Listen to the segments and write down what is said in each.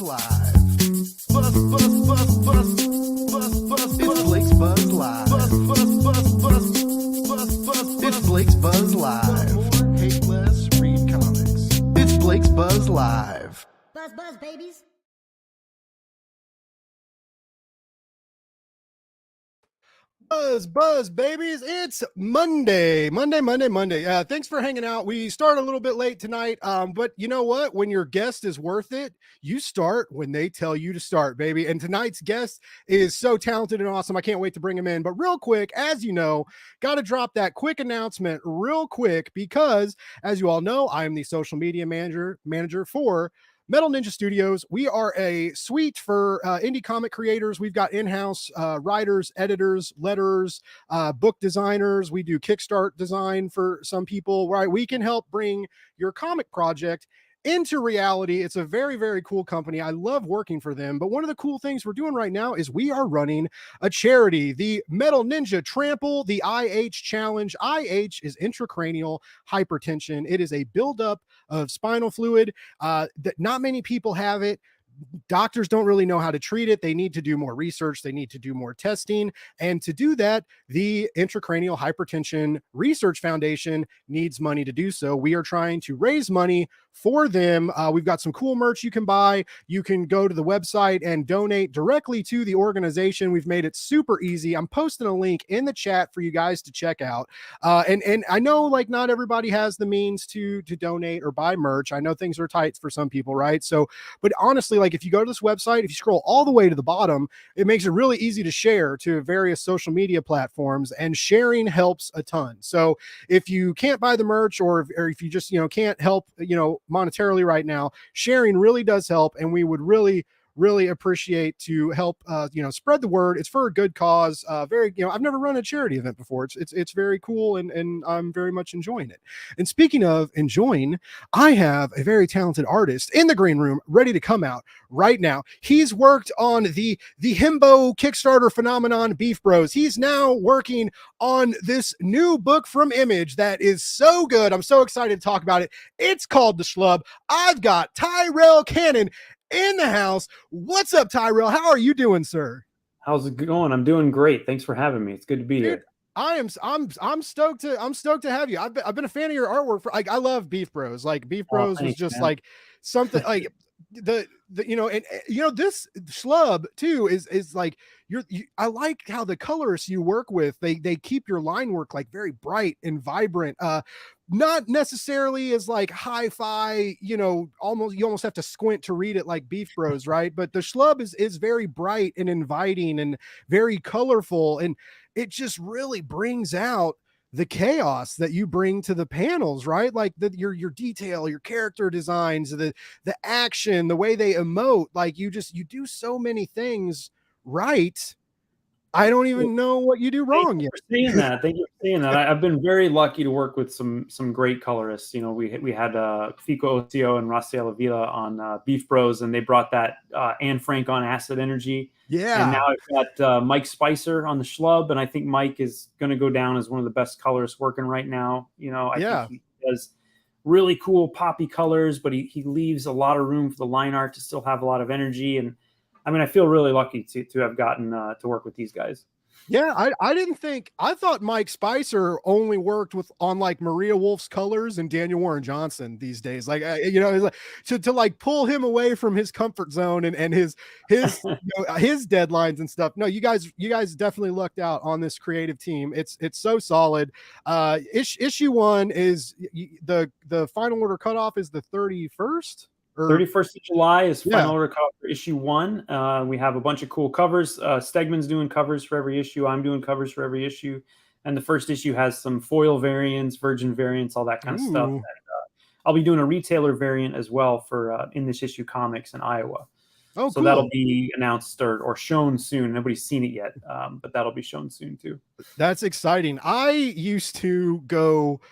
Buzz Live. Buzz, buzz, buzz, buzz, buzz, buzz. It's Blake's Buzz Live. Buzz, buzz, buzz, buzz, buzz, buzz. It's Blake's Buzz Live. More, hate less, read comics. It's Blake's Buzz Live. Buzz, buzz, babies. Buzz, buzz, babies. It's Monday. Thanks for hanging out. We start a little bit late tonight, but you know what? When your guest is worth it, you start when they tell you to start, baby. And tonight's guest is so talented and awesome. I can't wait to bring him in. But real quick, as you know, got to drop that quick announcement real quick because, as you all know, I am the social media manager for Metal Ninja Studios. We are a suite for indie comic creators. We've got in-house writers, editors, letterers, book designers. We do Kickstart design for some people, right? We can help bring your comic project into reality. It's a very, very cool company. I love working for them. But one of the cool things we're doing right now is we are running a charity, the Metal Ninja Trample the IH Challenge. IH is intracranial hypertension. It is a buildup of spinal fluid that not many people have it. Doctors don't really know how to treat it. They need to do more research. They need to do more testing. And to do that, the Intracranial Hypertension Research Foundation needs money to do so. We are trying to raise money for them. We've got some cool merch you can buy. You can go to the website and donate directly to the organization. We've made it super easy. I'm posting a link in the chat for you guys to check out. And I know like not everybody has the means to donate or buy merch. I know things are tight for some people, right? So, but honestly, like if you go to this website, if you scroll all the way to the bottom, it makes it really easy to share to various social media platforms, and sharing helps a ton. So if you can't buy the merch, or if you just, can't help, monetarily right now, sharing really does help. And we would really appreciate to help spread the word. It's for a good cause. I've never run a charity event before. It's very cool, and I'm very much enjoying it. And speaking of enjoying, I have a very talented artist in the green room ready to come out right now. He's worked on the himbo Kickstarter phenomenon, Beef Bros. He's now working on this new book from Image that is so good. I'm so excited to talk about it. It's called The SCHLUB. I've got Tyrell Cannon in the house. What's up, Tyrell? How are you doing, sir? How's it going? I'm doing great. Thanks for having me. It's good to be here. I'm stoked to have you. I've been a fan of your artwork for I love Beef Bros. Like Beef Bros was just man. Like something like this SCHLUB too is like I like how the colorists you work with, they keep your line work like very bright and vibrant. Not necessarily as like hi-fi, you almost have to squint to read it like Beef Bros, right? But the SCHLUB is very bright and inviting and very colorful, and it just really brings out the chaos that you bring to the panels, right? Like your detail, your character designs, the action, the way they emote, like you do so many things right. I don't even know what you do wrong yet. Thank you for saying that. I've been very lucky to work with some great colorists. We had Fico Ocio and Raciel Avila on Beef Bros, and they brought that Anne Frank on Acid Energy. Yeah. And now I've got Mike Spicer on the SCHLUB, and I think Mike is going to go down as one of the best colorists working right now. I think he does really cool poppy colors, but he leaves a lot of room for the line art to still have a lot of energy. And I feel really lucky to have gotten to work with these guys. Yeah, I thought Mike Spicer only worked on like Maria Wolf's colors and Daniel Warren Johnson these days. Like, to like pull him away from his comfort zone and his his deadlines and stuff. No, you guys definitely lucked out on this creative team. It's so solid. Issue 1 is the final order cutoff is the 31st. 31st of July is final order cutoff for issue 1. We have a bunch of cool covers. Stegman's doing covers for every issue. I'm doing covers for every issue. And the first issue has some foil variants, virgin variants, all that kind of stuff. And, I'll be doing a retailer variant as well for In This Issue Comics in Iowa. Oh, so cool. That'll be announced or shown soon. Nobody's seen it yet, but that'll be shown soon too. That's exciting. I used to go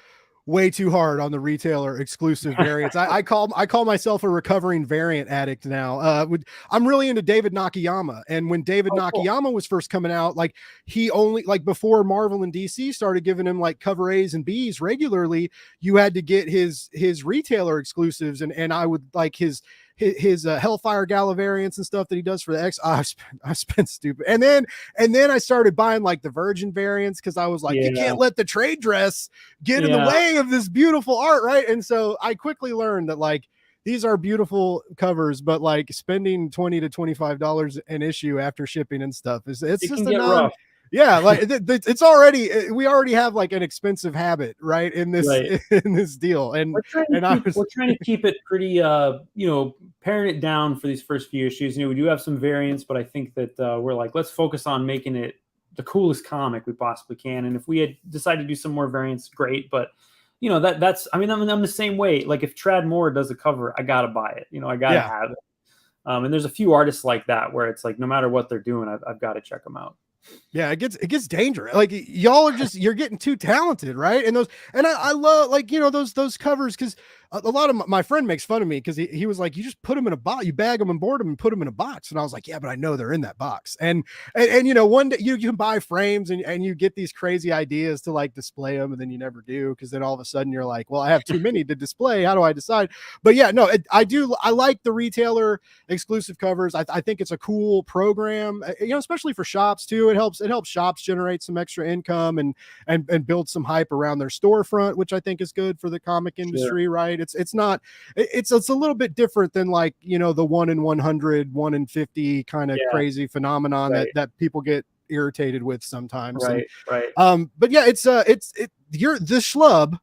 way too hard on the retailer exclusive variants. I call myself a recovering variant addict now. I'm really into David Nakayama, and when David Nakayama was first coming out, like he only like before Marvel and DC started giving him like cover A's and B's regularly, you had to get his retailer exclusives, and I would like his his Hellfire Gala variants and stuff that he does for the X. I spent stupid, and then I started buying like the Virgin variants because I was like, you can't let the trade dress get in the way of this beautiful art, right? And so I quickly learned that like these are beautiful covers, but like spending $20 to $25 an issue after shipping and stuff it's just a rough. Yeah, like it's already, we already have like an expensive habit, right? In this in this deal, and we're trying to keep it pretty, paring it down for these first few issues. We do have some variants, but I think that we're like, let's focus on making it the coolest comic we possibly can. And if we had decided to do some more variants, great, but that's, I mean, I'm the same way. Like if Trad Moore does a cover, I gotta buy it. I gotta have it. And there's a few artists like that where it's like no matter what they're doing, I've got to check them out. Yeah, it gets dangerous. Like y'all are you're getting too talented, right? And I love like those covers, because a lot of my friend makes fun of me because he was like, you just put them in a box, you bag them and board them and put them in a box. And I was like, yeah, but I know they're in that box. And one day you can buy frames and you get these crazy ideas to like display them, and then you never do, because then all of a sudden you're like, well, I have too many to display. How do I decide? But yeah, no, I like the retailer exclusive covers. I think it's a cool program, especially for shops too. It helps shops generate some extra income and build some hype around their storefront, which I think is good for the comic industry, right? It's a little bit different than like, the 1 in 100, 1 in 50 kind of crazy phenomenon that people get irritated with sometimes. Right. But yeah, you're the SCHLUB.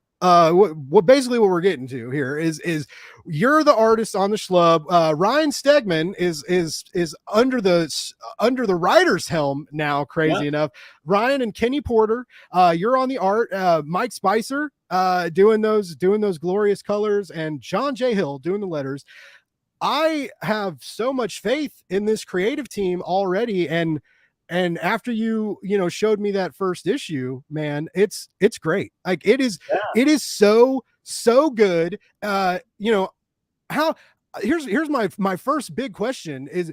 What basically what we're getting to here is you're the artist on the SCHLUB. Ryan Stegman is under the writer's helm now, crazy enough. Ryan and Kenny Porter, you're on the art. Mike Spicer doing those glorious colors, and John J. Hill doing the letters. I have so much faith in this creative team already, and after you showed me that first issue, man, it's great. Like it is so good. Here's my first big question is,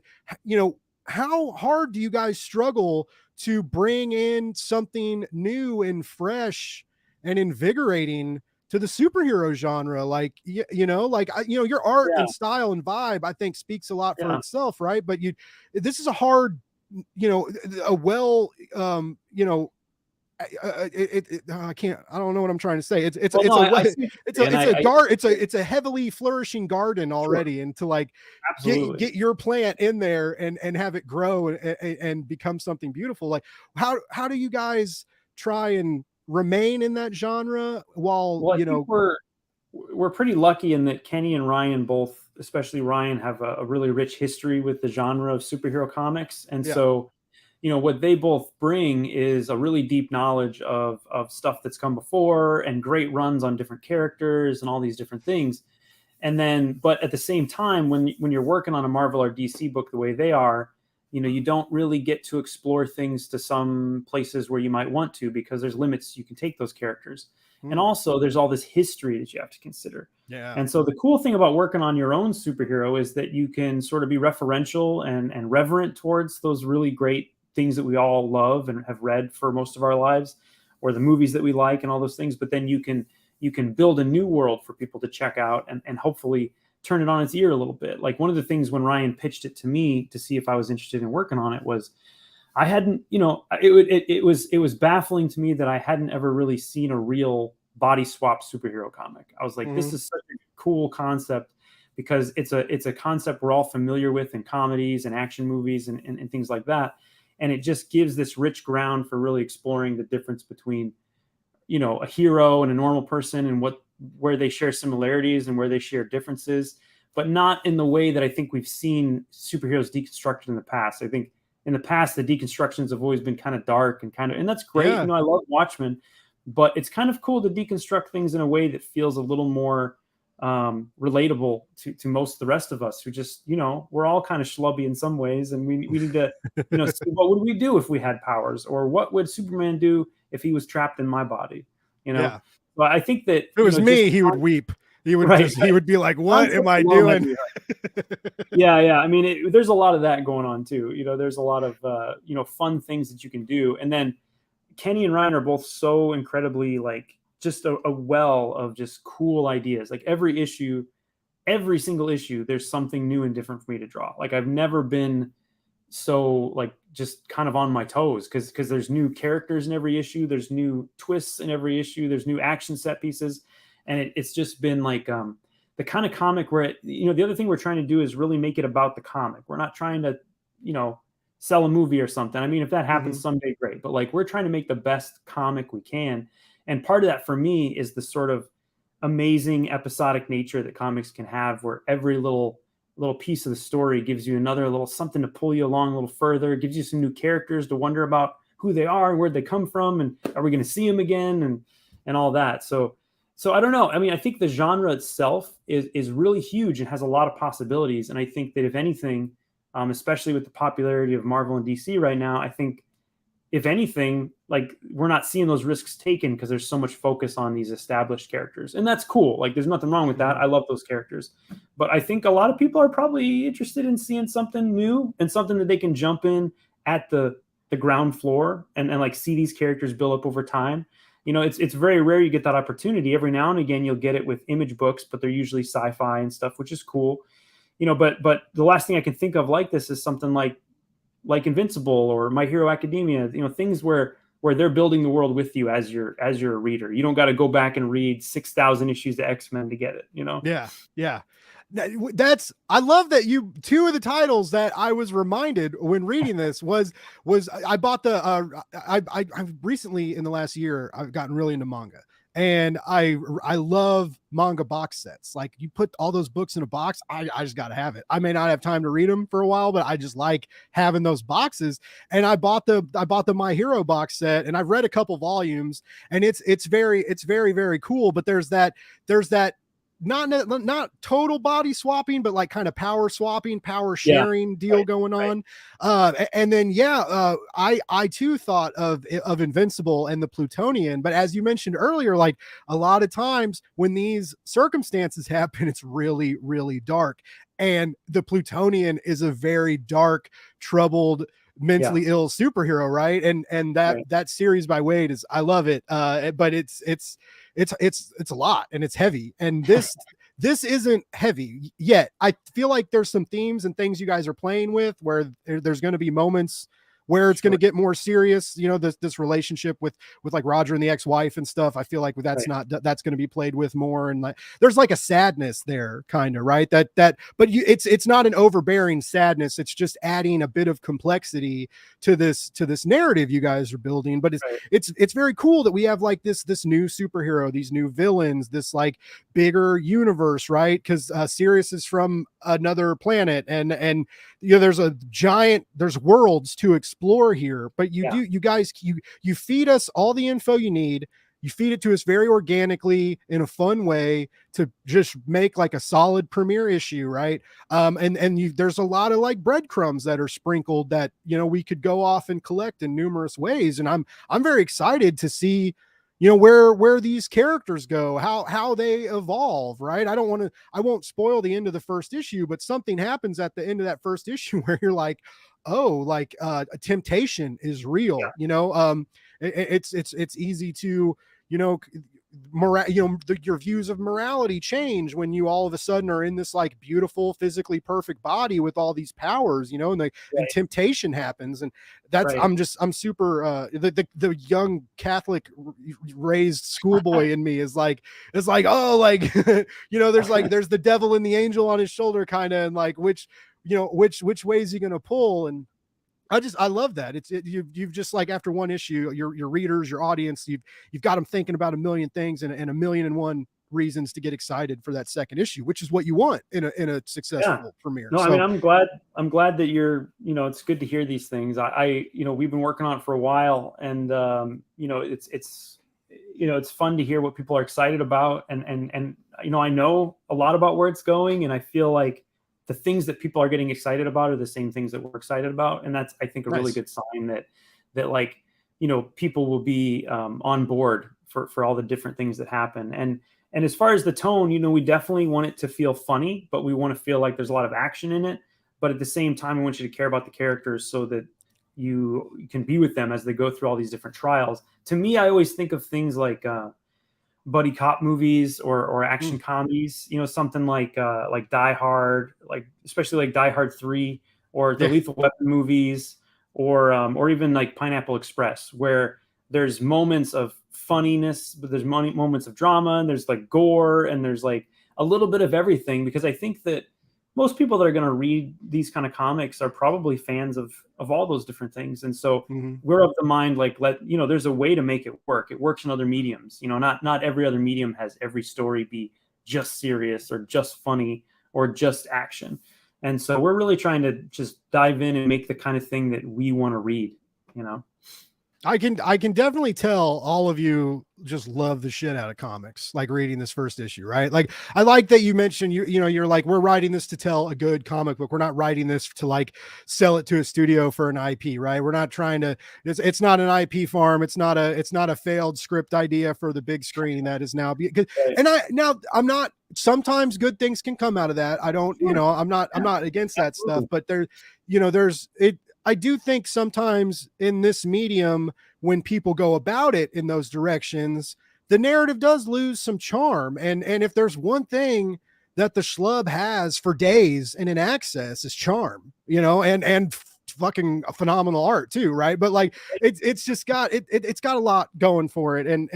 how hard do you guys struggle to bring in something new and fresh and invigorating to the superhero genre? Like, your art and style and vibe, I think, speaks a lot for itself, right? But this is a hard, I don't know what I'm trying to say. It's a heavily flourishing garden already. And to like get your plant in there and have it grow and become something beautiful. Like how do you guys try and remain in that genre while, we're pretty lucky in that Kenny and Ryan both, especially Ryan, have a really rich history with the genre of superhero comics. And so, what they both bring is a really deep knowledge of stuff that's come before and great runs on different characters and all these different things. And then, but at the same time, when you're working on a Marvel or DC book the way they are, you don't really get to explore things to some places where you might want to, because there's limits you can take those characters. And also there's all this history that you have to consider. Yeah. And so the cool thing about working on your own superhero is that you can sort of be referential and reverent towards those really great things that we all love and have read for most of our lives, or the movies that we like and all those things. But then you can build a new world for people to check out and hopefully turn it on its ear a little bit. Like one of the things when Ryan pitched it to me to see if I was interested in working on it was, I hadn't, it was baffling to me that I hadn't ever really seen a real body swap superhero comic. I was like, this is such a cool concept, because it's a concept we're all familiar with in comedies and action movies and things like that. And it just gives this rich ground for really exploring the difference between, a hero and a normal person, and where they share similarities and where they share differences, but not in the way that I think we've seen superheroes deconstructed in the past. I think in the past, the deconstructions have always been kind of dark and that's great. Yeah. I love Watchmen, but it's kind of cool to deconstruct things in a way that feels a little more relatable to most of the rest of us who just, we're all kind of schlubby in some ways. And we need to, see what would we do if we had powers, or what would Superman do if he was trapped in my body? Yeah. But I think that if it was me, he would weep. He would he would be like, what am I doing? Yeah. I mean, there's a lot of that going on too. There's a lot of, fun things that you can do. And then Kenny and Ryan are both so incredibly like just a well of just cool ideas. Like every issue every single issue, there's something new and different for me to draw. Like I've never been so like just kind of on my toes because there's new characters in every issue, there's new twists in every issue, there's new action set pieces, and it's just been like the kind of comic where the other thing we're trying to do is really make it about the comic. We're not trying to sell a movie or something. I mean, if that happens someday, great, but like we're trying to make the best comic we can, and part of that for me is the sort of amazing episodic nature that comics can have, where every little piece of the story gives you another little something to pull you along a little further. It gives you some new characters to wonder about who they are and where they come from, and are we going to see them again, and all that. So I don't know. I mean, I think the genre itself is really huge and has a lot of possibilities. And I think that if anything, especially with the popularity of Marvel and DC right now, I think if anything, like we're not seeing those risks taken because there's so much focus on these established characters, and that's cool. Like there's nothing wrong with that. I love those characters, but I think a lot of people are probably interested in seeing something new and something that they can jump in at the ground floor and like see these characters build up over time. It's very rare you get that opportunity. Every now and again you'll get it with Image books, but they're usually sci-fi and stuff, which is cool. But the last thing I can think of like this is something like Invincible or My Hero Academia, things where they're building the world with you as you're a reader. You don't got to go back and read 6,000 issues of X-Men to get it, Yeah. I love that two of the titles that I was reminded when reading this was I bought I've recently in the last year, I've gotten really into manga. And I love manga box sets. Like you put all those books in a box, I just got to have it. I may not have time to read them for a while, but I just like having those boxes. And I bought the My Hero box set, and I've read a couple volumes, and it's very, very cool. But there's that not total body swapping, but like kind of power swapping, power sharing deal going on. And then, I too thought of Invincible and the Plutonian, but as you mentioned earlier, like a lot of times when these circumstances happen, it's really, really dark. And the Plutonian is a very dark, troubled, mentally ill superhero, right? And that series by Wade I love it. But it's a lot, and it's heavy. And this isn't heavy yet. I feel like there's some themes and things you guys are playing with where there's going to be moments where it's going to get more serious, this relationship with like Roger and the ex-wife and stuff. I feel like that's going to be played with more. And like, there's like a sadness there kind of, right. But it's not an overbearing sadness. It's just adding a bit of complexity to this narrative you guys are building. But it's very cool that we have like this new superhero, these new villains, this like bigger universe, right? Cause Sirius is from another planet, and there's worlds to explore here, but you guys feed us all the info you need. You feed it to us very organically in a fun way to just make like a solid premiere issue, right? There's a lot of like breadcrumbs that are sprinkled that we could go off and collect in numerous ways, and I'm very excited to see where these characters go, how they evolve, right? I won't spoil the end of the first issue, but something happens at the end of that first issue where you're like, oh, like a temptation is real. It's easy to your views of morality change when you all of a sudden are in this like beautiful, physically perfect body with all these powers, and temptation happens. And that's, I'm super, the young Catholic raised schoolboy in me is like, oh, like, there's the devil and the angel on his shoulder kind of, and like, which way is he going to pull? And I love that. You've just like after one issue, your readers, your audience, you've got them thinking about a million things and a million and one reasons to get excited for that second issue, which is what you want in a successful premiere. No, I mean, I'm glad that you're, it's good to hear these things. We've been working on it for a while, and it's fun to hear what people are excited about. And I know a lot about where it's going, and I feel like the things that people are getting excited about are the same things that we're excited about. And that's, I think, a really good sign that like, people will be on board for all the different things that happen. And as far as the tone, we definitely want it to feel funny, but we want to feel like there's a lot of action in it. But at the same time, we want you to care about the characters so that you can be with them as they go through all these different trials. To me, I always think of things like buddy cop movies or action comedies, something like Die Hard, like especially like Die Hard 3 or the Yeah. Lethal Weapon movies, or even like Pineapple Express, where there's moments of funniness, but there's moments of drama, and there's like gore, and there's like a little bit of everything, because I think that most people that are going to read these kind of comics are probably fans of all those different things. And so we're of the mind, like, there's a way to make it work. It works in other mediums. Not every other medium has every story be just serious or just funny or just action. And so we're really trying to just dive in and make the kind of thing that we want to read, I can definitely tell all of you just love the shit out of comics, like reading this first issue, right? Like, I like that you mentioned you're like, we're writing this to tell a good comic book. We're not writing this to like sell it to a studio for an IP, right? We're not trying to, it's not an IP farm. It's not a failed script idea for the big screen that is now and I'm not, sometimes good things can come out of that. I don't, I'm not against that stuff, but I do think sometimes in this medium, when people go about it in those directions, the narrative does lose some charm. And if there's one thing that the SCHLUB has for days and in access is charm, and fucking phenomenal art too, right? But like it's just got it's got a lot going for it. And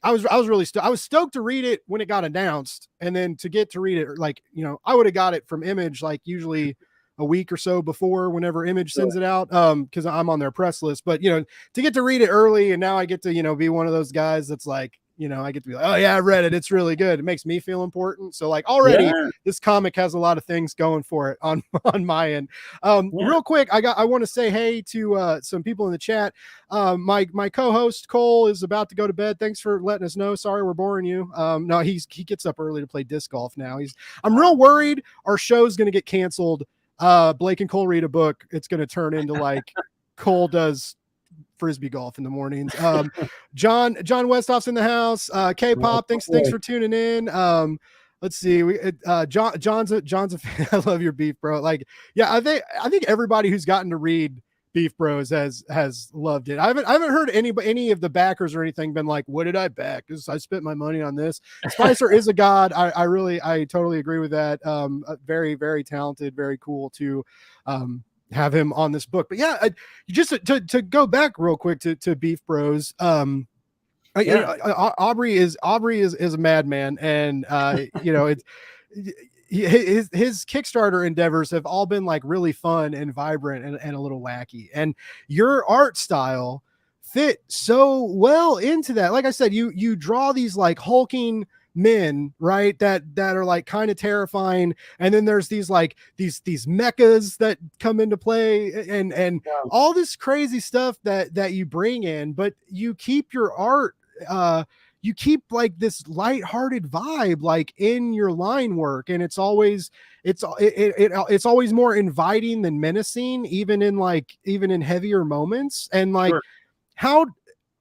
I was stoked to read it when it got announced, and then to get to read it, like, I would have got it from Image like usually a week or so before, whenever Image sends it out, because I'm on their press list. But to get to read it early, and now I get to be one of those guys that's like, I get to be like, oh yeah, I read it, it's really good. It makes me feel important. So like already this comic has a lot of things going for it on my end. Real quick, I want to say hey to some people in the chat. My co-host Cole is about to go to bed. Thanks for letting us know. Sorry we're boring you. No, he gets up early to play disc golf now. I'm real worried our show's going to get canceled. Blake and Cole read a book. It's going to turn into like Cole does frisbee golf in the mornings. John Westhoff's in the house. K-pop. Thanks for tuning in. Let's see. John's a fan. I love your beef, bro. Like, yeah, I think everybody who's gotten to read Beef Bros has loved it. I haven't heard any of the backers or anything been like, what did I back? I spent my money on this. Spicer is a god. I totally agree with that. Very, very talented, very cool to have him on this book. But yeah, just to go back real quick to Beef Bros. Aubrey is a madman, and it's his Kickstarter endeavors have all been like really fun and vibrant and a little wacky, and your art style fit so well into that. Like I said, you draw these like hulking men, right, that are like kind of terrifying, and then there's these like these mechas that come into play, and all this crazy stuff that you bring in, but you keep your art you keep like this lighthearted vibe like in your line work, and it's always more inviting than menacing, even in heavier moments. And like, how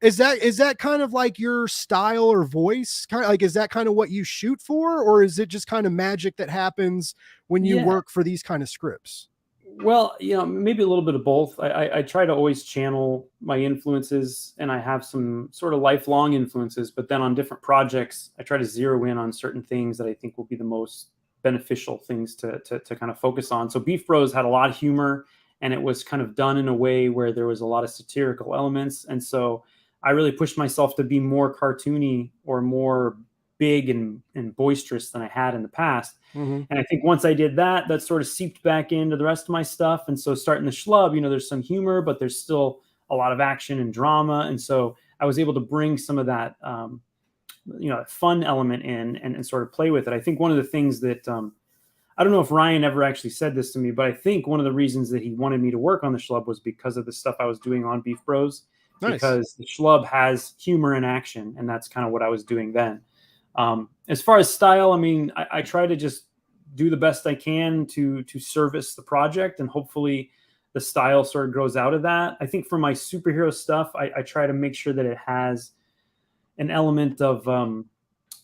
is that kind of like your style or voice? Kind of like, is that kind of what you shoot for, or is it just kind of magic that happens when you work for these kind of scripts? Well, maybe a little bit of both. I try to always channel my influences, and I have some sort of lifelong influences, but then on different projects, I try to zero in on certain things that I think will be the most beneficial things to kind of focus on. So Beef Bros had a lot of humor, and it was kind of done in a way where there was a lot of satirical elements. And so I really pushed myself to be more cartoony or more big and boisterous than I had in the past. And I think once I did that, that sort of seeped back into the rest of my stuff. And so starting the SCHLUB, there's some humor, but there's still a lot of action and drama. And so I was able to bring some of that, fun element in and sort of play with it. I think one of the things that, I don't know if Ryan ever actually said this to me, but I think one of the reasons that he wanted me to work on the SCHLUB was because of the stuff I was doing on Beef Bros. Nice. Because the SCHLUB has humor and action, and that's kind of what I was doing then. As far as style, I mean, I try to just do the best I can to service the project, and hopefully the style sort of grows out of that. I think for my superhero stuff, I try to make sure that it has an element of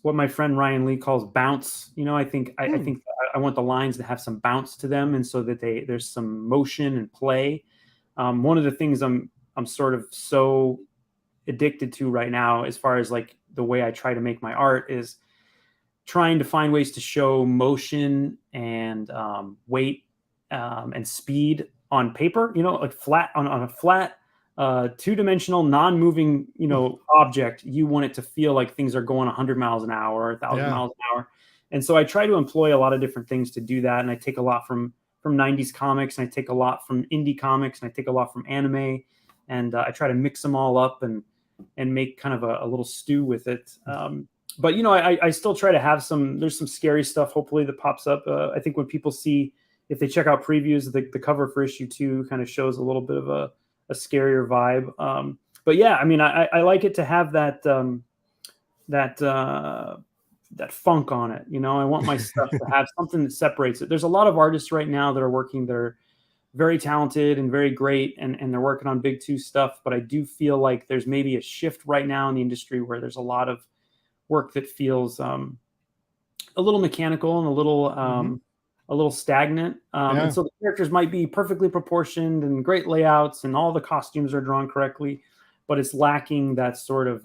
what my friend Ryan Lee calls bounce. I think I want the lines to have some bounce to them, and so that there's some motion and play. One of the things I'm sort of so addicted to right now, as far as like the way I try to make my art, is trying to find ways to show motion and weight and speed on paper, like flat on a flat two-dimensional non-moving object. You want it to feel like things are going 100 miles an hour or 1,000 miles an hour. And so I try to employ a lot of different things to do that. And I take a lot from 90s comics, and I take a lot from indie comics, and I take a lot from anime, and I try to mix them all up and make kind of a little stew with it. But I still try to have there's some scary stuff hopefully that pops up. I think when people see, if they check out previews, the cover for issue 2 kind of shows a little bit of a scarier vibe. But yeah, I mean, I like it to have that funk on it. I want my stuff to have something that separates it. There's a lot of artists right now that are working that are very talented and very great, and they're working on big 2 stuff. But I do feel like there's maybe a shift right now in the industry where there's a lot of work that feels a little mechanical and a little stagnant. And so the characters might be perfectly proportioned and great layouts, and all the costumes are drawn correctly, but it's lacking that sort of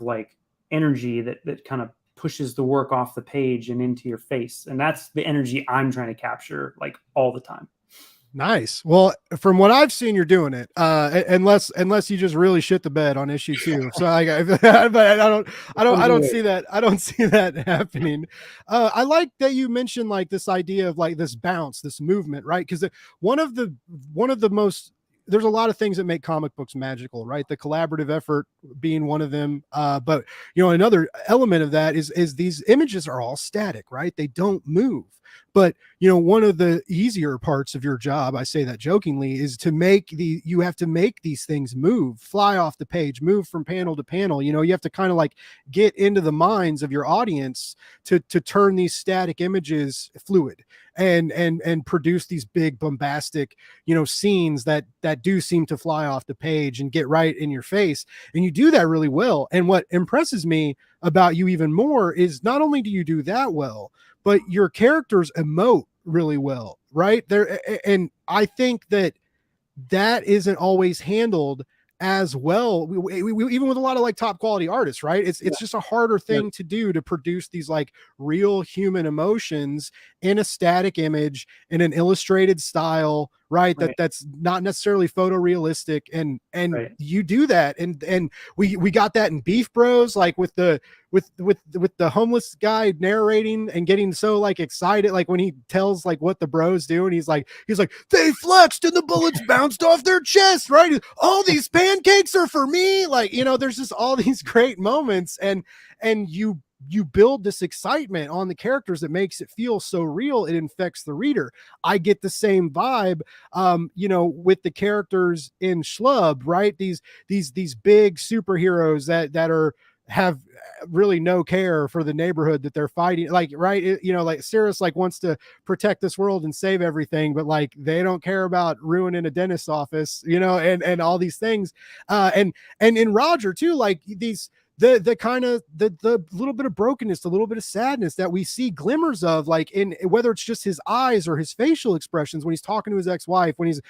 like energy that kind of pushes the work off the page and into your face. And that's the energy I'm trying to capture like all the time. Nice. Well, from what I've seen, you're doing it. Unless you just really shit the bed on issue 2. So but I don't see that. I don't see that happening. I like that you mentioned like this idea of like this bounce, this movement, right? Because one of the most, there's a lot of things that make comic books magical, right? The collaborative effort being one of them. But another element of that is these images are all static, right? They don't move. But one of the easier parts of your job, I say that jokingly, is you have to make these things move, fly off the page, move from panel to panel. You have to kind of like get into the minds of your audience to turn these static images fluid and produce these big bombastic, scenes that do seem to fly off the page and get right in your face. And you do that really well. And what impresses me about you even more is not only do you do that well, but your characters emote really well, right? And I think that isn't always handled as well. We even with a lot of like top quality artists, right? It's just a harder thing to do, to produce these like real human emotions in a static image in an illustrated style, right? That's not necessarily photorealistic, and you do that, and we got that in Beef Bros, like with the homeless guy narrating and getting so like excited, like when he tells like what the bros do, and he's like they flexed and the bullets bounced off their chest, right? All these pancakes are for me, like there's just all these great moments, and you build this excitement on the characters that makes it feel so real. It infects the reader. I get the same vibe, with the characters in SCHLUB, right? These big superheroes that have really no care for the neighborhood that they're fighting. Like, right. Like Cirrus like wants to protect this world and save everything, but like, they don't care about ruining a dentist's office, and all these things. And in Roger too, like the kind of the little bit of brokenness, the little bit of sadness that we see glimmers of, like in whether it's just his eyes or his facial expressions when he's talking to his ex-wife, when he's,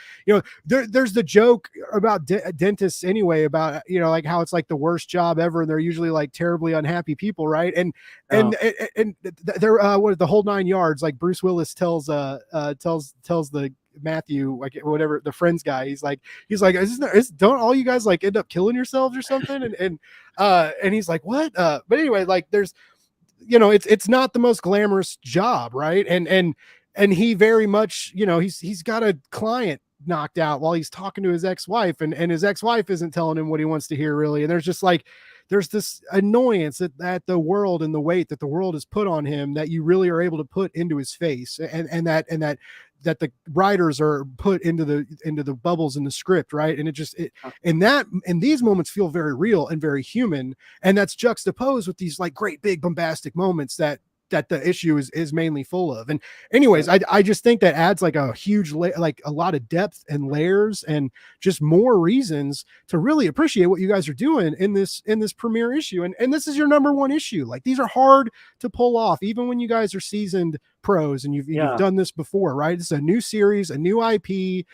there's the joke about dentists anyway, about, like how it's like the worst job ever. And they're usually like terribly unhappy people. Right. And they're what the whole 9 yards, like Bruce Willis tells the Matthew, like whatever, the Friends guy, he's like don't all you guys like end up killing yourselves or something? And he's like, what? But anyway, like there's, it's not the most glamorous job, right? And he very much, he's got a client knocked out while he's talking to his ex-wife, and his ex-wife isn't telling him what he wants to hear, really. And there's this annoyance at the world and the weight that the world has put on him that you really are able to put into his face, and that the writers are put into the bubbles in the script, right? And and these moments feel very real and very human, and that's juxtaposed with these like great big bombastic moments that the issue is mainly full of. And anyways, I just think that adds like a huge like a lot of depth and layers and just more reasons to really appreciate what you guys are doing in this premiere issue. And this is your number 1 issue. Like these are hard to pull off, even when you guys are seasoned pros and you've done this before, right? It's a new series, a new IP,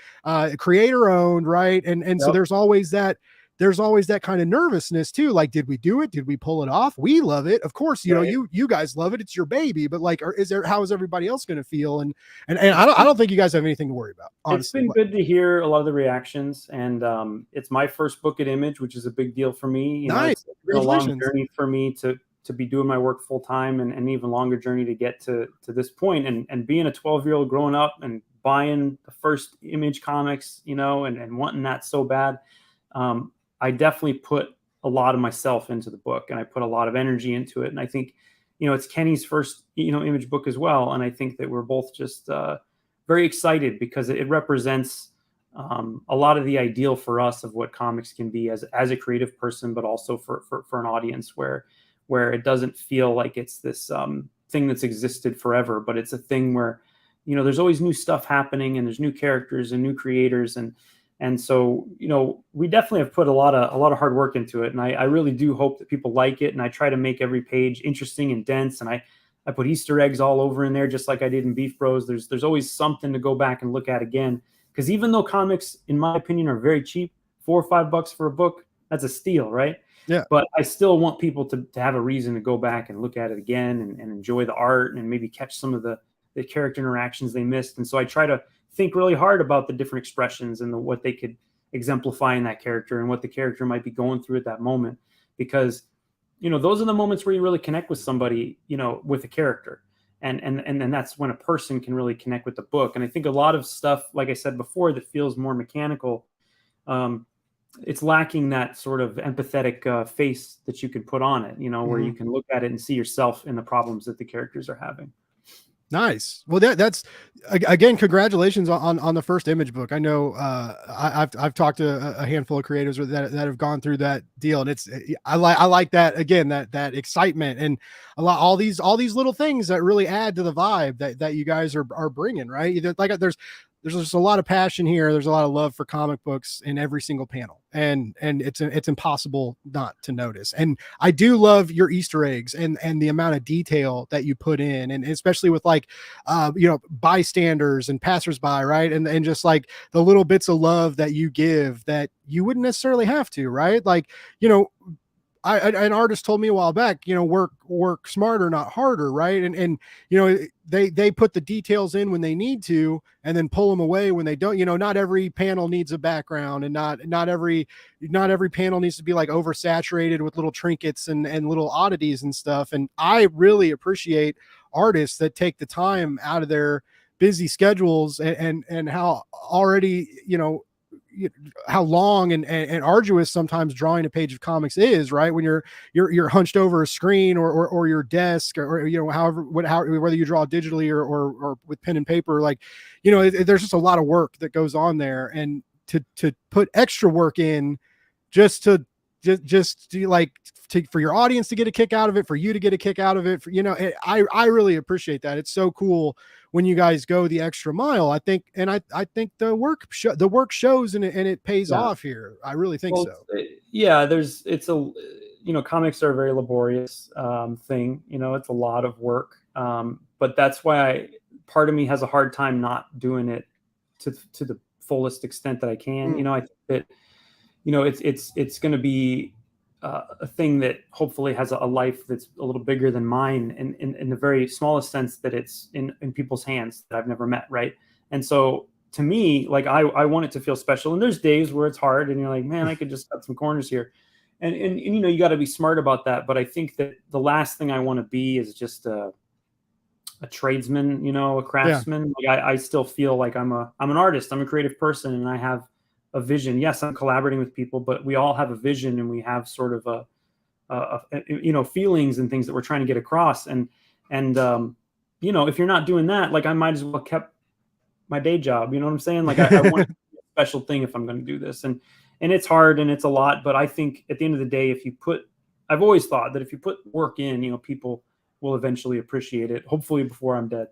creator owned, right? And so there's always that there's always that kind of nervousness too. Like, did we do it? Did we pull it off? We love it. Of course, you know, you guys love it. It's your baby, but like, how is everybody else going to feel? And I don't think you guys have anything to worry about, honestly. It's been good to hear a lot of the reactions, and it's my first book at Image, which is a big deal for me. You know, it's been a long journey for me to be doing my work full time, and an even longer journey to get to this point. And being a 12-year-old growing up and buying the first Image comics, you know, and wanting that so bad, I definitely put a lot of myself into the book, and I put a lot of energy into it. And I think, you know, it's Kenny's first, you know, Image book as well. And I think that we're both just very excited because it represents a lot of the ideal for us of what comics can be as a creative person, but also for an audience where it doesn't feel like it's this thing that's existed forever, but it's a thing where, you know, there's always new stuff happening, and there's new characters and new creators. And so, you know, we definitely have put a lot of hard work into it. And I really do hope that people like it. And I try to make every page interesting and dense. And I put Easter eggs all over in there, just like I did in Beef Bros. There's always something to go back and look at again. Because even though comics, in my opinion, are very cheap, $4 or $5 for a book, that's a steal, right? Yeah. But I still want people to have a reason to go back and look at it again and enjoy the art and maybe catch some of the character interactions they missed. And so I try to think really hard about the different expressions and what they could exemplify in that character and what the character might be going through at that moment. Because, you know, those are the moments where you really connect with somebody, you know, with a character. And that's when a person can really connect with the book. And I think a lot of stuff, like I said before, that feels more mechanical, it's lacking that sort of empathetic face that you can put on it, you know, where you can look at it and see yourself in the problems that the characters are having. Nice. Well, that's again, congratulations on the first Image book. I know I've talked to a handful of creators that have gone through that deal, and I like that, again, that excitement and all these little things that really add to the vibe that you guys are bringing, right? Like there's just a lot of passion here. There's a lot of love for comic books in every single panel, and it's impossible not to notice. And I do love your Easter eggs and the amount of detail that you put in, and especially with like, you know, bystanders and passersby, right? And just like the little bits of love that you give that you wouldn't necessarily have to, right? Like, you know, an artist told me a while back, you know, work smarter, not harder, right? And you know, they put the details in when they need to, and then pull them away when they don't. You know, not every panel needs a background, and not every panel needs to be like oversaturated with little trinkets and little oddities and stuff. And I really appreciate artists that take the time out of their busy schedules and how already, you know, how long and arduous sometimes drawing a page of comics is, right? When you're hunched over a screen or your desk, or you know, whether you draw digitally or with pen and paper, like, you know, there's just a lot of work that goes on there, and to put extra work in just for your audience to get a kick out of it, for you to get a kick out of it, you know, I really appreciate that. It's so cool when you guys go the extra mile. I think the work shows, and it pays off here. I really think so. Yeah, you know, comics are a very laborious thing. You know, it's a lot of work, but that's why part of me has a hard time not doing it to the fullest extent that I can. You know, I think that, you know, it's going to be a thing that hopefully has a life that's a little bigger than mine, in the very smallest sense that it's in people's hands that I've never met, right? And so to me, like, I want it to feel special. And there's days where it's hard, and you're like, man, I could just cut some corners here, and you know, you got to be smart about that. But I think that the last thing I want to be is just a tradesman, you know, a craftsman. Like, I still feel like I'm an artist. I'm a creative person, and I have a vision. Yes, I'm collaborating with people, but we all have a vision, and we have sort of you know, feelings and things that we're trying to get across. And you know, if you're not doing that, like, I might as well kept my day job. You know what I'm saying? Like, I want to do a special thing if I'm going to do this, and it's hard and it's a lot. But I think at the end of the day, I've always thought that if you put work in, you know, people will eventually appreciate it. Hopefully before I'm dead.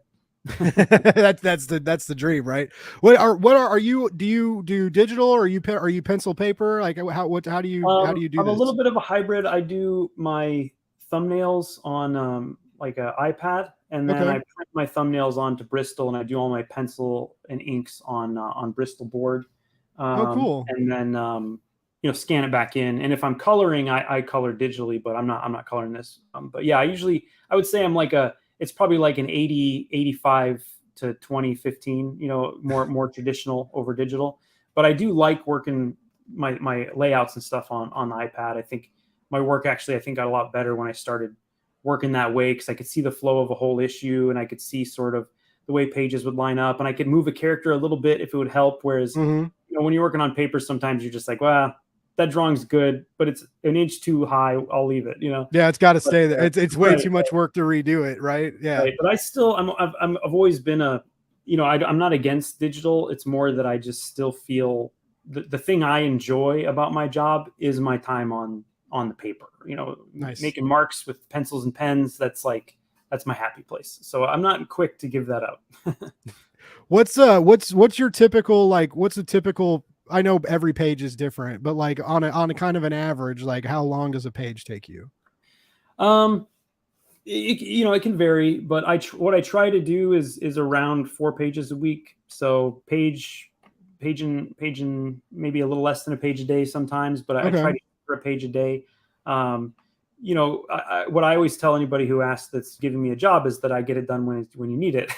that's the dream, right? Are you, do you do digital, or are you pencil paper? Like, how do you do I'm this? a little bit of a hybrid. I do my thumbnails on like an iPad, and then I print my thumbnails onto Bristol, and I do all my pencil and inks on Bristol board. Oh, cool. And then scan it back in. And if I'm coloring, I color digitally, but I'm not coloring this. But yeah, I would say I'm like it's probably like an 80, 85 to 20, 15, more traditional over digital. But I do like working my layouts and stuff on the iPad. I think my work actually, got a lot better when I started working that way, because I could see the flow of a whole issue, and I could see sort of the way pages would line up, and I could move a character a little bit if it would help. Whereas, when you're working on paper, sometimes you're just like, well, that drawing's good, but it's an inch too high. I'll leave it, Yeah, it's got to stay there. It's way too much work to redo it, right? Yeah. Right. But I've always been I'm not against digital. It's more that I just still feel the thing I enjoy about my job is my time on the paper. Nice. Making marks with pencils and pens. That's my happy place. So I'm not quick to give that up. What's your typical, what's a typical, I know every page is different, but like on a kind of an average, like how long does a page take you? It can vary, but what I try to do is around 4 pages a week. So page and maybe a little less than a page a day sometimes, but I try to for a page a day. What I always tell anybody who asks that's giving me a job is that I get it done when you need it.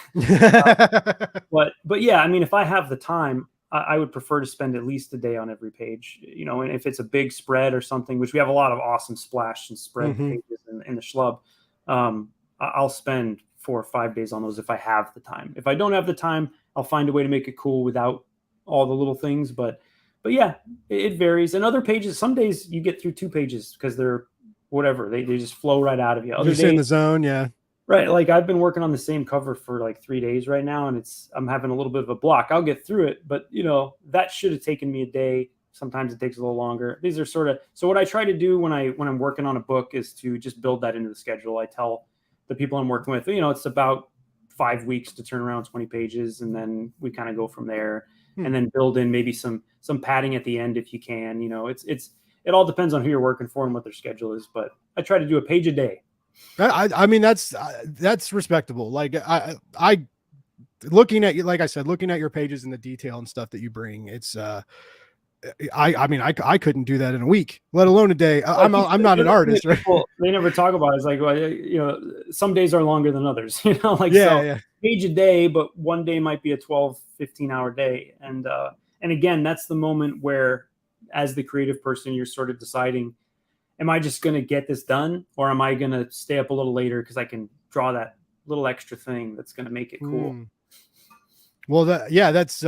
But yeah, I mean, if I have the time, I would prefer to spend at least a day on every page, and if it's a big spread or something, which we have a lot of awesome splash and spread pages in the SCHLUB, I'll spend 4 or 5 days on those if I have the time. If I don't have the time, I'll find a way to make it cool without all the little things. But yeah, it varies. And other pages, some days you get through 2 pages because they're whatever, they just flow right out of you. Other days in the zone. Yeah. Right. Like I've been working on the same cover for like 3 days right now, and I'm having a little bit of a block. I'll get through it, but that should have taken me a day. Sometimes it takes a little longer. These are so what I try to do when I'm working on a book is to just build that into the schedule. I tell the people I'm working with, it's about 5 weeks to turn around 20 pages. And then we kind of go from there and then build in maybe some padding at the end if you can. It all depends on who you're working for and what their schedule is, but I try to do a page a day. I mean, that's respectable. Like I looking at you, like I said, looking at your pages and the detail and stuff that you bring, it's I mean, I couldn't do that in a week, let alone a day. I'm not an artist, right? They never talk about it. It's like, well, some days are longer than others, page a day, but one day might be a 12, 15-hour day. And again, that's the moment where, as the creative person, you're sort of deciding, am I just going to get this done, or am I going to stay up a little later because I can draw that little extra thing that's going to make it cool? Well, that's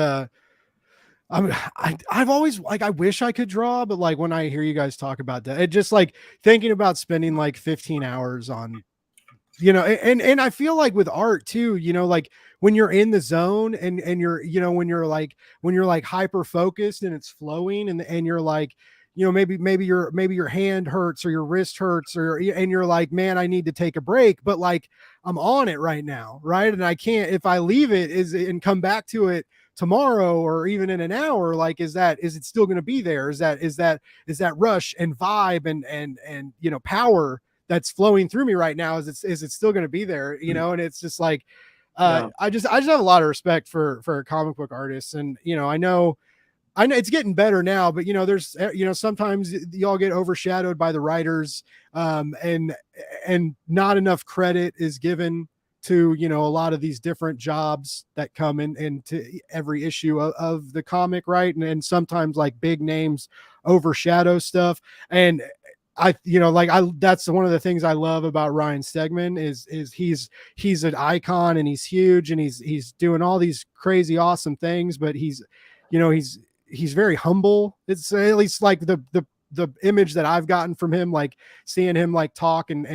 I've always I wish I could draw, but like when I hear you guys talk about that, it just like thinking about spending like 15 hours on, and I feel like with art too, like when you're in the zone and you're, when you're like hyper focused and it's flowing and you're like, maybe your hand hurts or your wrist hurts and you're like, man, I need to take a break, but like I'm on it right now. Right. And I can't, if I leave it and come back to it tomorrow or even in an hour, like, is it still going to be there? Is that rush and vibe and power that's flowing through me right now? Is it still going to be there? And it's just like, I just have a lot of respect for comic book artists. And, I know it's getting better now, but there's, sometimes y'all get overshadowed by the writers, and not enough credit is given to, a lot of these different jobs that come into every issue of the comic. Right. And sometimes like big names overshadow stuff. And that's one of the things I love about Ryan Stegman is he's an icon and he's huge and he's doing all these crazy, awesome things, but he's very humble. It's at least like the image that I've gotten from him, like seeing him like talk and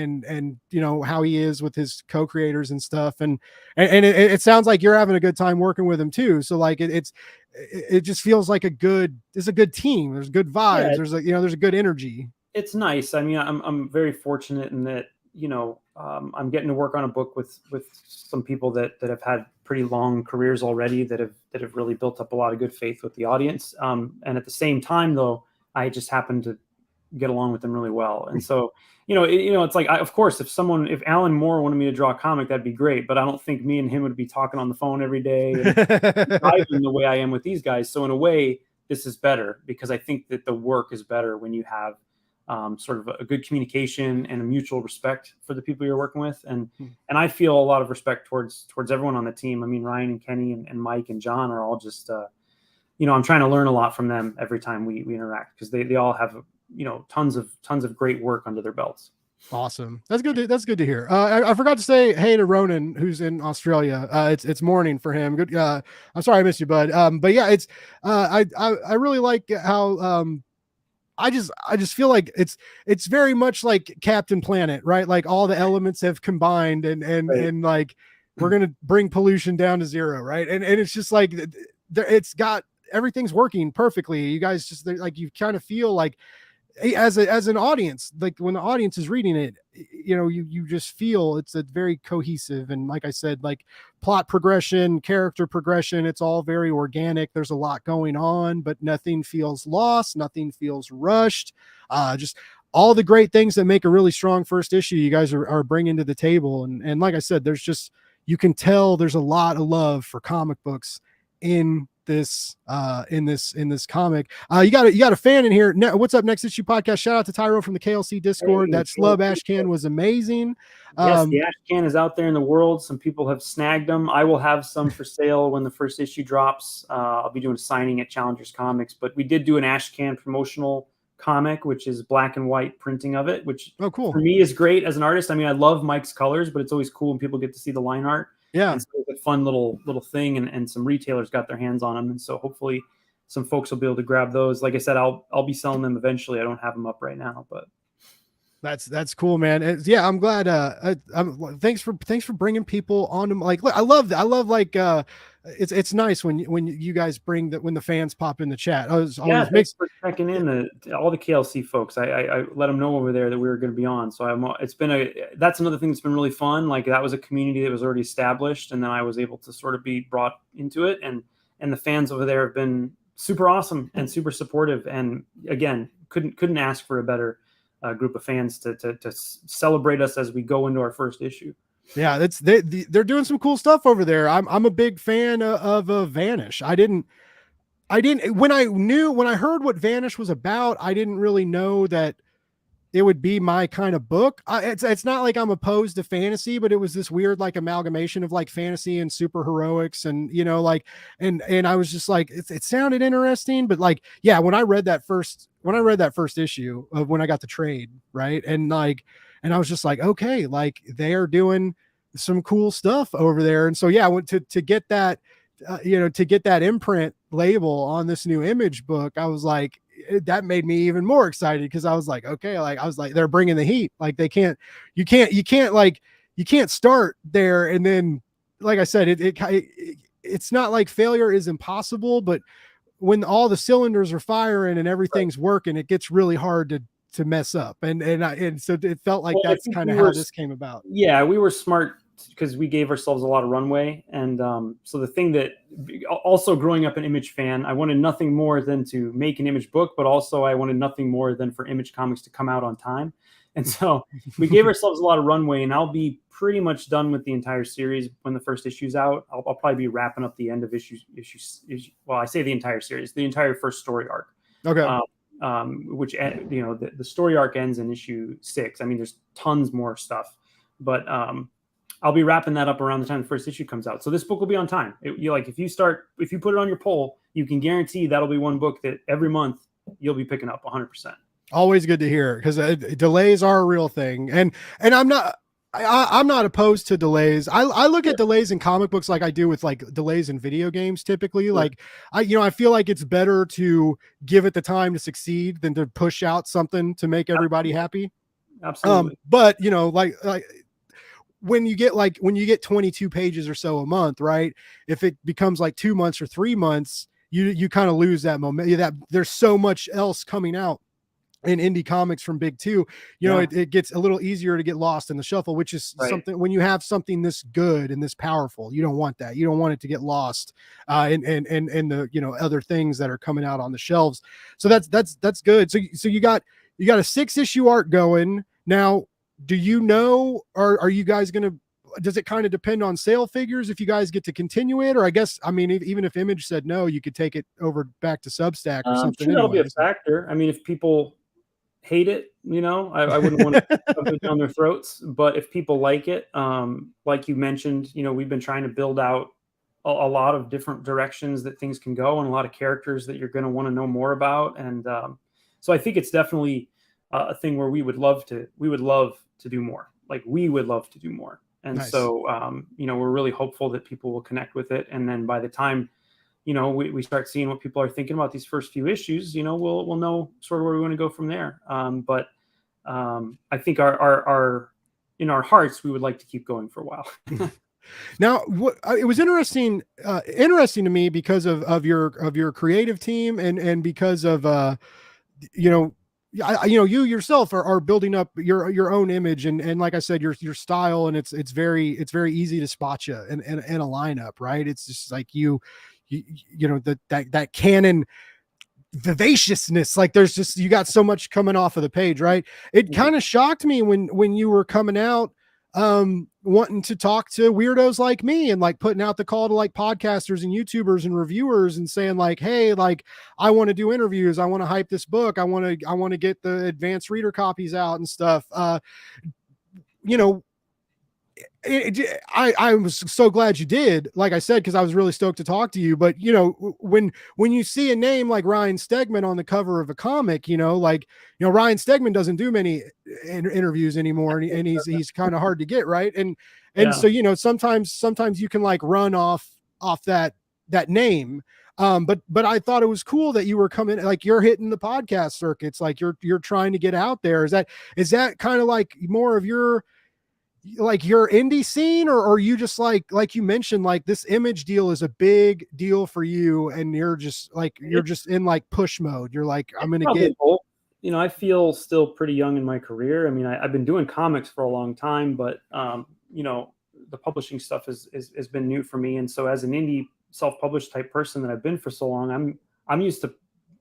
how he is with his co-creators and stuff. And it sounds like you're having a good time working with him too. So like it just feels like it's a good team. There's good vibes. Yeah. There's a good energy. It's nice. I mean, I'm very fortunate in that, I'm getting to work on a book with some people that have had pretty long careers already that have really built up a lot of good faith with the audience. And at the same time, though, I just happen to get along with them really well. And so, it's like, of course, if Alan Moore wanted me to draw a comic, that'd be great. But I don't think me and him would be talking on the phone every day and driving the way I am with these guys. So in a way, this is better, because I think that the work is better when you have sort of a good communication and a mutual respect for the people you're working with. And I feel a lot of respect towards everyone on the team. I mean, Ryan and Kenny and Mike and John are all just, I'm trying to learn a lot from them every time we interact, because they all have, tons of great work under their belts. Awesome. That's good to hear. I forgot to say hey to Ronan, who's in Australia. It's morning for him. Good. I'm sorry I missed you, bud. But yeah, it's I really like how I just feel like it's very much like Captain Planet, right? Like all the elements have combined and like we're going to bring pollution down to zero. Right. And it's just like, it's got, everything's working perfectly. You guys just like, you kind of feel like as an audience, like when the audience is reading it, you just feel it's a very cohesive. And like I said, like plot progression, character progression, it's all very organic. There's a lot going on, but nothing feels lost. Nothing feels rushed. Just all the great things that make a really strong first issue you guys are bringing to the table. And like I said, there's just, you can tell there's a lot of love for comic books in this comic. You got a fan in here. What's up, Next Issue Podcast? Shout out to Tyrell from the KLC Discord. That SCHLUB ash can was amazing. Yes, the ash can is out there in the world. Some people have snagged them. I will have some for sale when the first issue drops. I'll be doing a signing at Challengers Comics, but we did do an ash can promotional comic, which is black and white printing of it, which cool for me is great as an artist. I mean, I love Mike's colors, but it's always cool when people get to see the line art. Yeah, and so it's a fun little thing, and some retailers got their hands on them, and so hopefully some folks will be able to grab those. Like I said, I'll be selling them eventually. I don't have them up right now, but that's cool, man. Yeah, I'm glad. Thanks for bringing people on to, like, I love that. I love like it's nice when you guys bring that, when the fans pop in the chat. Thanks for checking in all the KLC folks. I let them know over there that we were going to be on. So that's another thing that's been really fun. Like that was a community that was already established, and then I was able to sort of be brought into it, and the fans over there have been super awesome and super supportive. And again, couldn't ask for a better group of fans to celebrate us as we go into our first issue. Yeah, they're doing some cool stuff over there. I'm a big fan of Vanish. I didn't when I heard what Vanish was about, I didn't really know that it would be my kind of book. It's not like I'm opposed to fantasy, but it was this weird like amalgamation of like fantasy and super heroics, and like and I was just like, it sounded interesting, but like, yeah, when I read that first issue of when I got the trade, right, and I was just like, okay, like they are doing some cool stuff over there. And so yeah, to get that to get that imprint label on this new Image book, I was like, that made me even more excited, because I was like, okay, like I was like, they're bringing the heat. Like you can't start there and then, like I said, it's not like failure is impossible, but when all the cylinders are firing and everything's working, it gets really hard to mess up. And so it felt like that's kind of how this came about. Yeah, we were smart because we gave ourselves a lot of runway. And so the thing that also, growing up an Image fan, I wanted nothing more than to make an Image book, but also I wanted nothing more than for Image Comics to come out on time. And so we gave ourselves a lot of runway, and I'll be pretty much done with the entire series when the first issue's out. I'll probably be wrapping up the end of issue. Well, I say the entire series, the entire first story arc. Okay. Which the story arc ends in issue 6. I mean, there's tons more stuff, but I'll be wrapping that up around the time the first issue comes out. So this book will be on time. If you put it on your poll, you can guarantee that'll be one book that every month you'll be picking up 100%. Always good to hear, because delays are a real thing, and I'm not opposed to delays. I look at delays in comic books like I do with like delays in video games. Typically, like I feel like it's better to give it the time to succeed than to push out something to make everybody happy. Absolutely. But like when you get 22 pages or so a month, right? If it becomes like 2 months or 3 months, you kind of lose that momentum. That there's so much else coming out in indie comics from Big Two, it gets a little easier to get lost in the shuffle, which is something, when you have something this good and this powerful, you don't want that. You don't want it to get lost in the other things that are coming out on the shelves. So that's good. So you got a 6-issue arc going now. Do you know, are you guys going to does it kind of depend on sale figures if you guys get to continue it? Or I guess, I mean, even if Image said no, you could take it over back to Substack or I'm something sure that'll be a anyways. factor. I mean, if people hate it, I wouldn't want to shove it down their throats. But if people like it, like you mentioned, we've been trying to build out a lot of different directions that things can go, and a lot of characters that you're going to want to know more about. And so I think it's definitely a thing where we would love to do more. Like, we would love to do more. And Nice. so, we're really hopeful that people will connect with it. And then by the time, we start seeing what people are thinking about these first few issues, we'll know sort of where we want to go from there. But I think our in our hearts, we would like to keep going for a while. Now, it was interesting to me because of your creative team and because of you yourself are building up your own image and like I said, your style, and it's very easy to spot you in a lineup, right? It's just like that canon vivaciousness, like there's just, you got so much coming off of the page, right? It kind of shocked me when you were coming out wanting to talk to weirdos like me and like putting out the call to like podcasters and YouTubers and reviewers and saying like, hey, like I want to do interviews, I want to hype this book, I want to get the advanced reader copies out and stuff. I was so glad you did, like I said, because I was really stoked to talk to you. But when you see a name like Ryan Stegman on the cover of a comic, Ryan Stegman doesn't do many interviews anymore, and he's kind of hard to get, right? And so sometimes you can like run off that name. But I thought it was cool that you were coming, like you're hitting the podcast circuits, like you're trying to get out there. Is that kind of like more of your indie scene, or are you just like you mentioned, like this Image deal is a big deal for you and you're just in like push mode? You're like, I'm going to get both. I feel still pretty young in my career. I mean, I've been doing comics for a long time, but the publishing stuff has been new for me. And so as an indie self-published type person that I've been for so long, I'm used to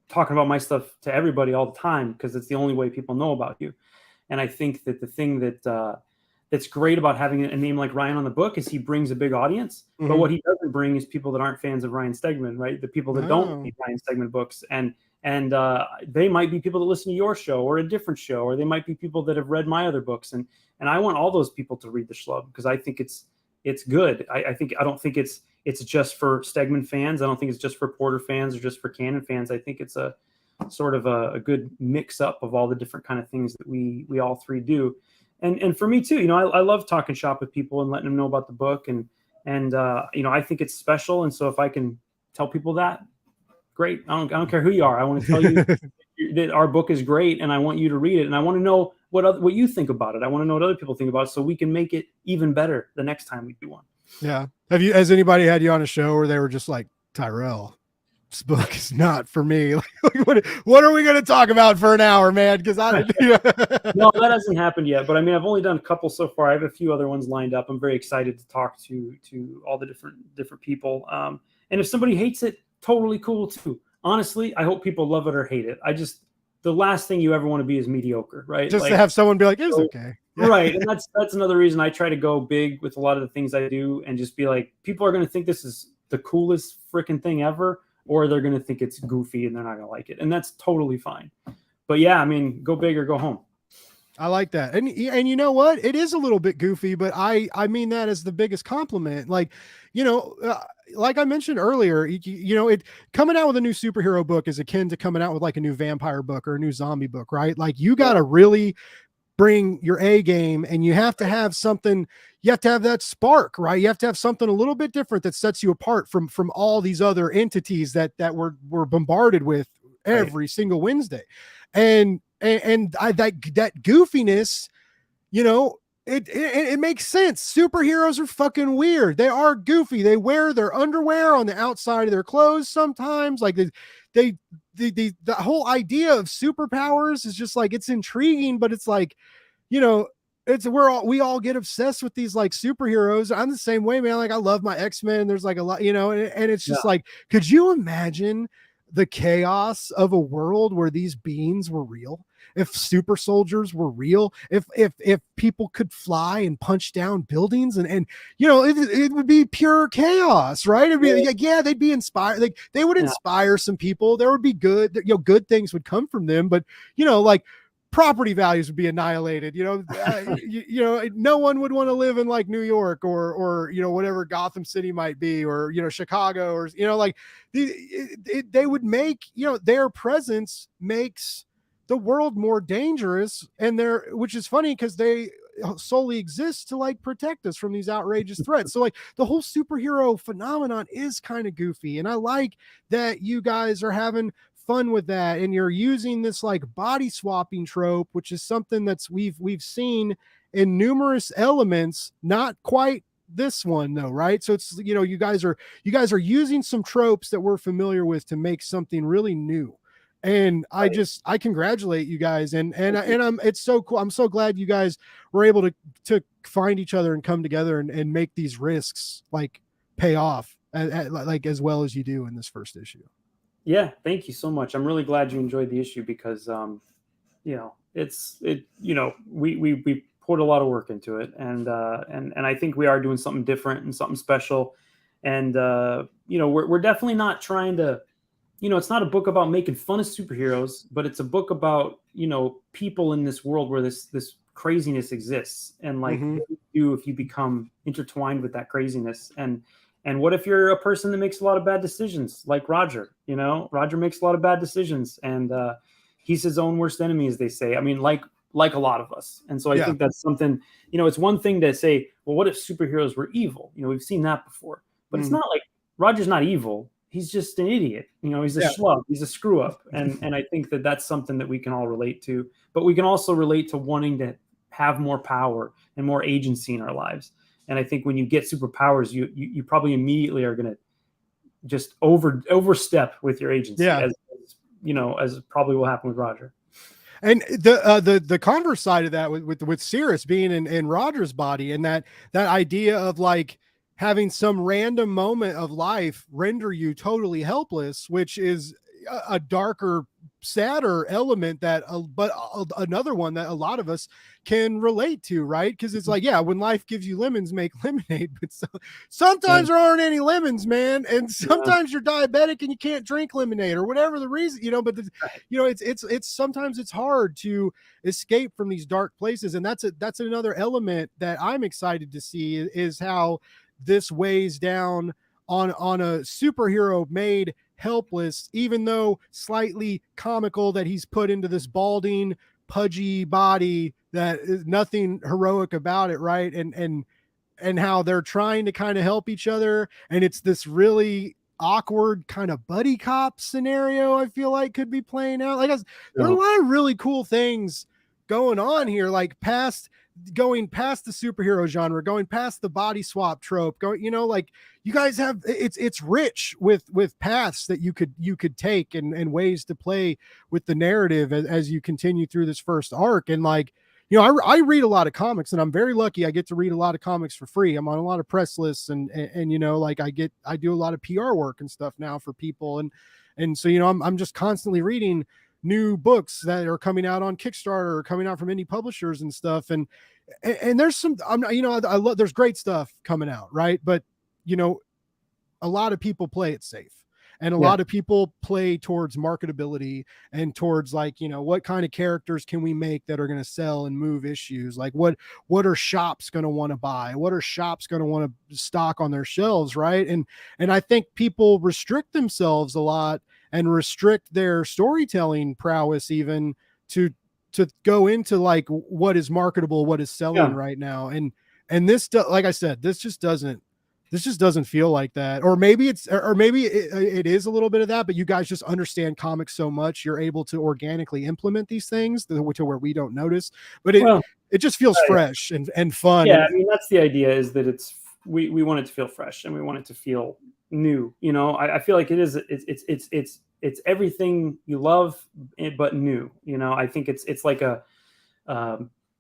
talking about my stuff to everybody all the time, because it's the only way people know about you. And I think that the thing that's great about having a name like Ryan on the book is he brings a big audience. Mm-hmm. But what he doesn't bring is people that aren't fans of Ryan Stegman, right? The people that don't read Ryan Stegman books. And they might be people that listen to your show or a different show, or they might be people that have read my other books. And I want all those people to read the SCHLUB, because I think it's good. I don't think it's just for Stegman fans. I don't think it's just for Porter fans or just for Canon fans. I think it's a sort of a good mix up of all the different kind of things that we all three do. And for me too, I love talking shop with people and letting them know about the book, and I think it's special. And so if I can tell people that, great. I don't care who you are. I want to tell you that our book is great, and I want you to read it, and I want to know what you think about it. I want to know what other people think about it, so we can make it even better the next time we do one. Yeah. Has anybody had you on a show where they were just like, Tyrell, this book is not for me? What are we going to talk about for an hour, man? Because No, that hasn't happened yet. But I mean, I've only done a couple so far. I have a few other ones lined up. I'm very excited to talk to all the different people. And if somebody hates it, totally cool too. Honestly, I hope people love it or hate it. The last thing you ever want to be is mediocre, right? Just to have someone be like, it's okay. Yeah. Right. And that's another reason I try to go big with a lot of the things I do, and just be like, people are going to think this is the coolest freaking thing ever, or they're going to think it's goofy and they're not going to like it. And that's totally fine. But yeah, I mean, go big or go home. I like that. And you know what? It is a little bit goofy, but I mean that as the biggest compliment. Like, like I mentioned earlier, it coming out with a new superhero book is akin to coming out with like a new vampire book or a new zombie book, right? Like you got to really bring your A game, and you have to have something, you have to have that spark, right? You have to have something a little bit different that sets you apart from all these other entities that we're bombarded with every single Wednesday. And that goofiness, it makes sense. Superheroes are fucking weird. They are goofy. They wear their underwear on the outside of their clothes sometimes. Like the whole idea of superpowers is just like, it's intriguing, but it's like, we all get obsessed with these like superheroes. I'm the same way, man. Like I love my X-Men. There's like a lot, and it's just like, could you imagine the chaos of a world where these beings were real? if super soldiers were real, if people could fly and punch down buildings, and it would be pure chaos, right? It'd be like, yeah, they'd be inspired. Like they would inspire some people. There would be good, good things would come from them, but like property values would be annihilated. No one would want to live in like New York or whatever Gotham City might be, or Chicago, or like they would make their presence makes the world more dangerous, and which is funny because they solely exist to like protect us from these outrageous threats. So like the whole superhero phenomenon is kind of goofy, and I like that you guys are having fun with that, and you're using this like body swapping trope, which is something that's we've seen in numerous elements, not quite this one though, right? So it's you guys are using some tropes that we're familiar with to make something really new, and I congratulate you guys, and it's so cool. I'm so glad you guys were able to find each other and come together and make these risks like pay off like as well as you do in this first issue. Yeah, thank you so much. I'm really glad you enjoyed the issue because, we put a lot of work into it, and I think we are doing something different and something special, and we're definitely not trying to, it's not a book about making fun of superheroes, but it's a book about people in this world where this craziness exists, and like what do you do if you become intertwined with that craziness, and what if you're a person that makes a lot of bad decisions, like Roger? Roger makes a lot of bad decisions, and he's his own worst enemy, as they say. I mean, like a lot of us. And so I think that's something, it's one thing to say, well, what if superheroes were evil? We've seen that before. But it's not like Roger's not evil. He's just an idiot. He's a schlub. He's a screw up. And I think that that's something that we can all relate to. But we can also relate to wanting to have more power and more agency in our lives. And I think when you get superpowers, you probably immediately are going to just overstep with your agency, as probably will happen with Roger. And the converse side of that with Cirrus being in Roger's body, and that idea of like having some random moment of life render you totally helpless, which is a darker, sadder element but another one that a lot of us can relate to, right? Because it's like, when life gives you lemons, make lemonade, but sometimes there aren't any lemons, man, and sometimes you're diabetic and you can't drink lemonade or whatever the reason, but it's sometimes it's hard to escape from these dark places, and that's another element that I'm excited to see, is how this weighs down on a superhero made helpless, even though slightly comical, that he's put into this balding, pudgy body that is nothing heroic about it, right? And how they're trying to kind of help each other, and it's this really awkward kind of buddy cop scenario I feel like could be playing out. Like there's a lot of really cool things going on here, like going past the superhero genre, going past the body swap trope, like you guys have, it's rich with paths that you could take and ways to play with the narrative as you continue through this first arc. And like, I read a lot of comics, and I'm very lucky. I get to read a lot of comics for free. I'm on a lot of press lists, and like I do a lot of PR work and stuff now for people. And so, I'm just constantly reading new books that are coming out on Kickstarter or coming out from indie publishers and stuff. And there's some, I love, there's great stuff coming out, right? But, a lot of people play it safe, and a lot of people play towards marketability and towards like, what kind of characters can we make that are going to sell and move issues? Like what are shops going to want to buy? What are shops going to want to stock on their shelves? Right. And I think people restrict themselves a lot and restrict their storytelling prowess even to go into like what is marketable, what is selling right now. And this, like I said, this just doesn't feel like that. Or maybe it is a little bit of that, but you guys just understand comics so much, you're able to organically implement these things to where we don't notice, but it just feels fresh and fun. Yeah. I mean, that's the idea, is that we want it to feel fresh, and we want it to feel new. I feel like it's everything you love, but new. I think it's like a,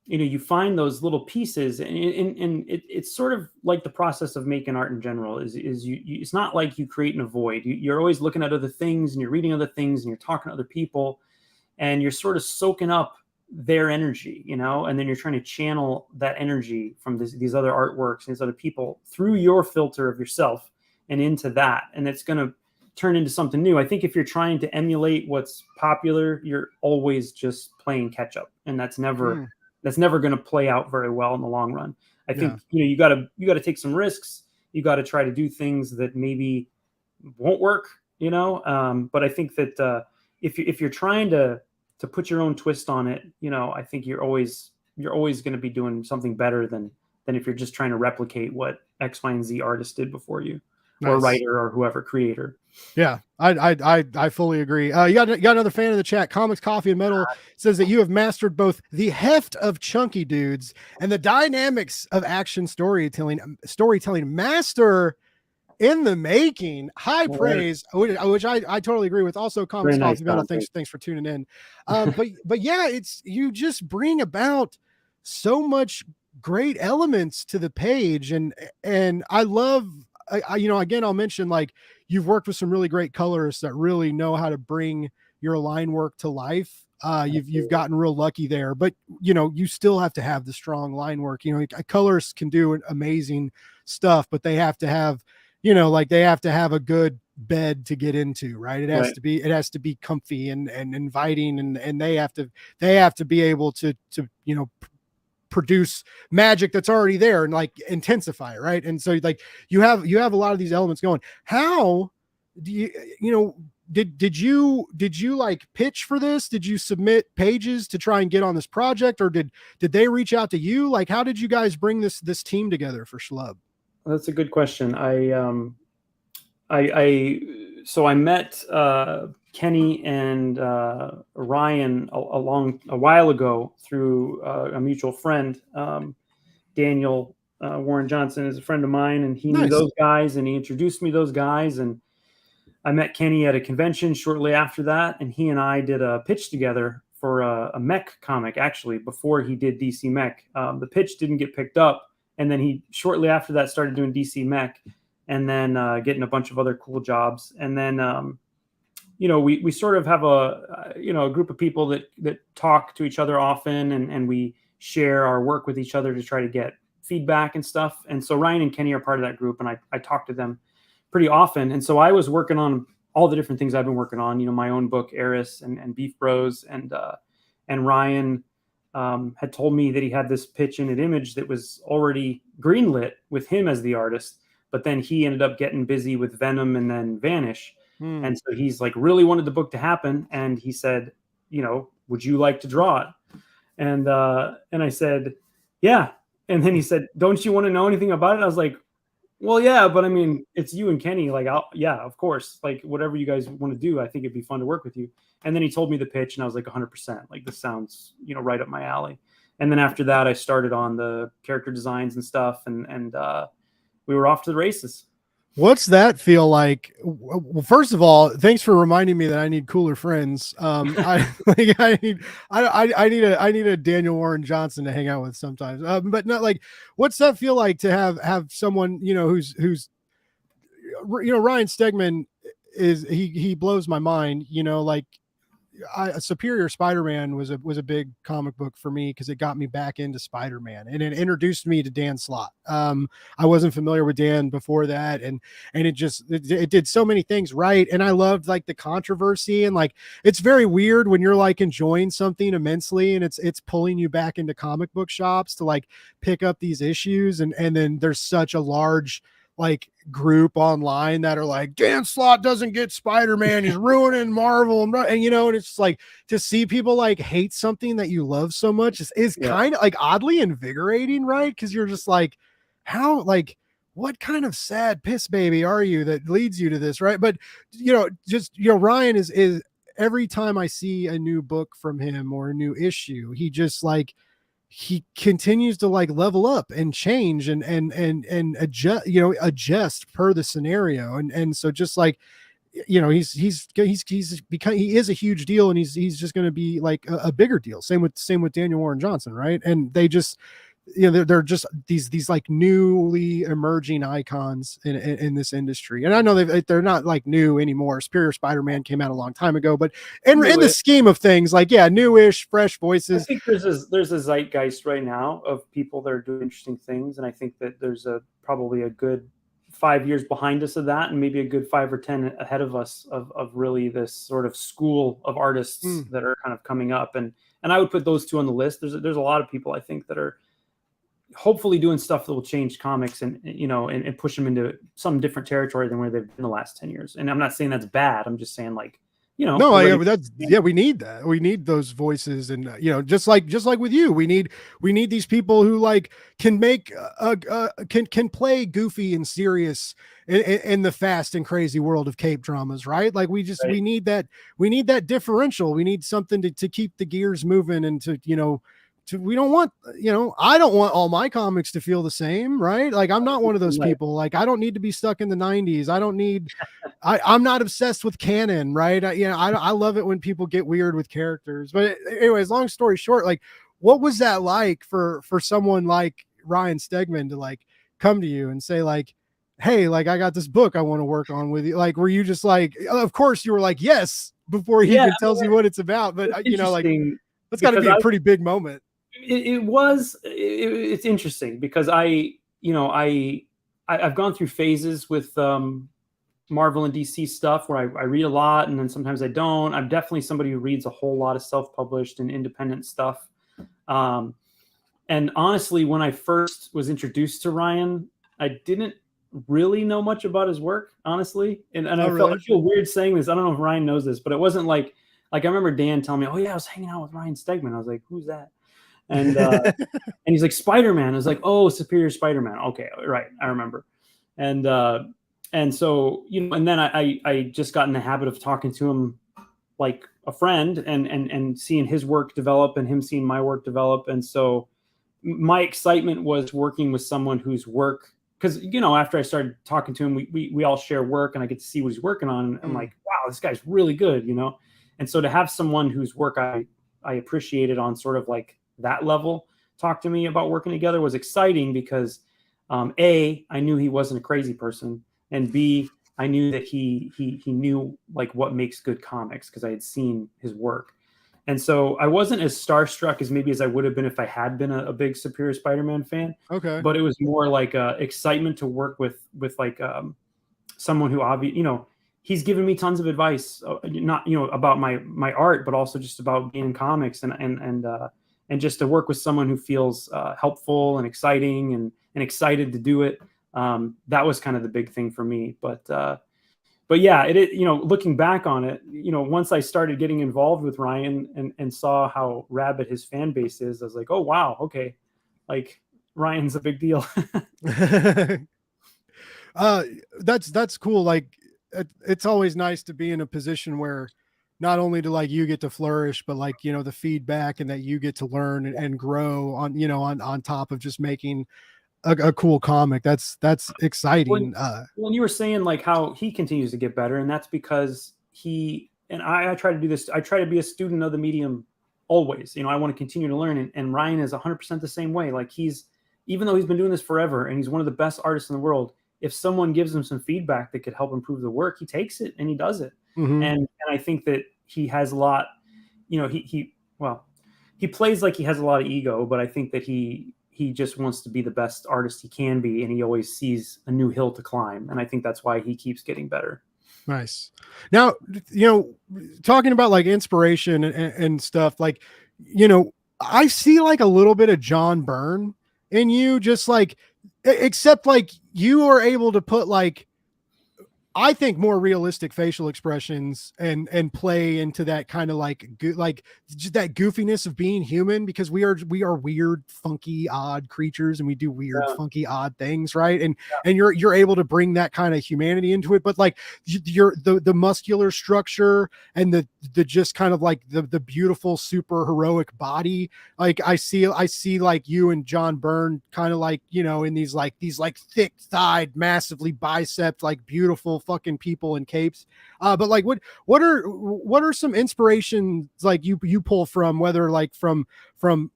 you find those little pieces, and it's sort of like the process of making art in general. Is it's not like you create in a void. You're always looking at other things, and you're reading other things, and you're talking to other people, and you're sort of soaking up their energy, you know, and then you're trying to channel that energy from these other artworks, these other people through your filter of yourself and into that. And it's going to turn into something new. I think if you're trying to emulate what's popular, you're always just playing catch up, and that's never going to play out very well in the long run. I think, you know, you got to take some risks. You got to try to do things that maybe won't work, you know. But I think that if you're trying to put your own twist on it, you know, I think you're always going to be doing something better than if you're just trying to replicate what X, Y, and Z artist did before you. Or writer or whoever, creator. Yeah, I fully agree. You got another fan in the chat. Comics, Coffee, and Metal says that you have mastered both the heft of chunky dudes and the dynamics of action storytelling. Master in the making. High praise, which I totally agree with. Also, Comics, Coffee, and Metal. Thanks for tuning in. But yeah, it's, you just bring about so much great elements to the page, and I love. You know, again, I'll mention, like, you've worked with some really great colorists that really know how to bring your line work to life. You've gotten real lucky there, but you know, you still have to have the strong line work. You know, colorists can do amazing stuff, but they have to have, you know, like, they have to have a good bed to get into, right? It has to be comfy and inviting, and they have to be able to you know, produce magic that's already there and like intensify it, right? And so, like, you have a lot of these elements going. How do you know, did you like pitch for this? Did you submit pages to try and get on this project, or did they reach out to you? Like, how did you guys bring this team together for SCHLUB? That's a good question. So I met Kenny and Ryan a while ago through a mutual friend. Daniel Warren Johnson is a friend of mine, and he knew those guys, and he introduced me those guys. And I met Kenny at a convention shortly after that, and he and I did a pitch together for a mech comic, actually, before he did DC Mech. The pitch didn't get picked up, and then he shortly after that started doing DC Mech, and then getting a bunch of other cool jobs. And then you know, we sort of have a group of people that talk to each other often, and we share our work with each other to try to get feedback and stuff. And so Ryan and Kenny are part of that group, and I talk to them pretty often. And so I was working on all the different things I've been working on, you know, my own book, Eris and Beef Bros. And Ryan had told me that he had this pitch in an image that was already greenlit with him as the artist, but then he ended up getting busy with Venom and then Vanish. And so he's like, really wanted the book to happen. And he said, you know, would you like to draw it? And I said, yeah. And then he said, don't you want to know anything about it? I was like, well, yeah, but I mean, it's you and Kenny. Like, yeah, of course. Like, whatever you guys want to do, I think it'd be fun to work with you. And then he told me the pitch, and I was like, 100%. Like, this sounds, you know, right up my alley. And then after that, I started on the character designs and stuff, and we were off to the races. What's that feel like? Well, first of all, thanks for reminding me that I need cooler friends. I need a Daniel Warren Johnson to hang out with sometimes. But not like, what's that feel like to have someone, you know, who's you know, Ryan Stegman is, he blows my mind, you know, like, Superior Spider-Man was a big comic book for me because it got me back into Spider-Man, and it introduced me to Dan Slott. I wasn't familiar with Dan before that, and it did so many things right. And I loved, like, the controversy, and like, it's very weird when you're like enjoying something immensely and it's pulling you back into comic book shops to like pick up these issues, and then there's such a large like group online that are like, Dan Slott doesn't get Spider-Man, he's ruining Marvel, and you know, and it's just like, to see people like hate something that you love so much is kind of like oddly invigorating, right? Because you're just like, how, like, what kind of sad piss baby are you that leads you to this, right? But you know, just, you know, Ryan is every time I see a new book from him or a new issue, he just like, he continues to like level up and change and adjust, you know, adjust per the scenario. And so just like, you know, he's become, he is a huge deal, and he's just going to be like a bigger deal. Same with Daniel Warren Johnson. Right. And they just, they're just these like newly emerging icons in this industry. And I know they're not like new anymore. Superior Spider-Man came out a long time ago, but in the scheme of things, like, yeah, newish, fresh voices. I think there's a zeitgeist right now of people that are doing interesting things, and I think that there's probably a good 5 years behind us of that, and maybe a good 5 or 10 ahead of us of really this sort of school of artists that are kind of coming up, and I would put those two on the list. There's a lot of people I think that are hopefully doing stuff that will change comics and push them into some different territory than where they've been the last 10 years. And I'm not saying that's bad. I'm just saying, like, we need that. We need those voices. And, just like with you, we need these people who like can make, can play goofy and serious in the fast and crazy world of cape dramas, right? Like we need that differential. We need something to keep the gears moving and we don't want, I don't want all my comics to feel the same, right? Like I'm not one of those people. Like I don't need to be stuck in the 90s. I'm not obsessed with canon, right? I love it when people get weird with characters. But anyways, long story short, like what was that like for someone like Ryan Stegman to like come to you and say like, hey, like I got this book I want to work on with you? Like, were you just like, of course you were like, yes, before he even tells you what it's about. But like that's got to be a pretty big moment. It's interesting because I've gone through phases with Marvel and DC stuff where I read a lot and then sometimes I don't. I'm definitely somebody who reads a whole lot of self-published and independent stuff. And honestly, when I first was introduced to Ryan, I didn't really know much about his work, honestly. And I feel weird saying this. I don't know if Ryan knows this, but it wasn't like I remember Dan telling me, oh yeah, I was hanging out with Ryan Stegman. I was like, who's that? And and he's like, Spider-Man. I was like, oh, Superior Spider-Man. Okay, right, I remember. And so and then I just got in the habit of talking to him like a friend and seeing his work develop and him seeing my work develop. And so my excitement was working with someone whose work, because after I started talking to him, we all share work and I get to see what he's working on. And I'm like, wow, this guy's really good, And so to have someone whose work I appreciated on sort of like that level talk to me about working together was exciting because A, I knew he wasn't a crazy person, and B, I knew that he knew like what makes good comics because I had seen his work. And so I wasn't as starstruck as maybe as I would have been if I had been a big Superior Spider-Man fan. Okay. But it was more like excitement to work with like someone who obviously, he's given me tons of advice, not, about my art, but also just about being in comics and just to work with someone who feels helpful and exciting and excited to do it. That was kind of the big thing for me. But yeah, looking back on it, once I started getting involved with Ryan and saw how rabid his fan base is, I was like, oh, wow. Okay. Like Ryan's a big deal. That's cool. Like it's always nice to be in a position where not only do like you get to flourish, but like, the feedback and that you get to learn and grow on, on top of just making a cool comic. That's exciting. When you were saying like how he continues to get better, and that's because I try to do this. I try to be a student of the medium always. I want to continue to learn. And Ryan is 100% the same way. Like even though he's been doing this forever and he's one of the best artists in the world, if someone gives him some feedback that could help improve the work, he takes it and he does it. Mm-hmm. And I think that he has a lot, he plays like he has a lot of ego, but I think that he just wants to be the best artist he can be. And he always sees a new hill to climb. And I think that's why he keeps getting better. Nice. Now, talking about like inspiration and stuff, like, I see like a little bit of John Byrne in you, just like, except like you are able to put like, I think more realistic facial expressions and play into that kind of like just that goofiness of being human, because we are weird, funky, odd creatures and we do weird, funky, odd things. Right. And you're able to bring that kind of humanity into it. But like the muscular structure and the just kind of like the beautiful, super heroic body. Like I see like you and John Byrne kind of like, in these thick thighed, massively bicep, like beautiful fucking people in capes. But like, what are some inspirations like you pull from, whether like from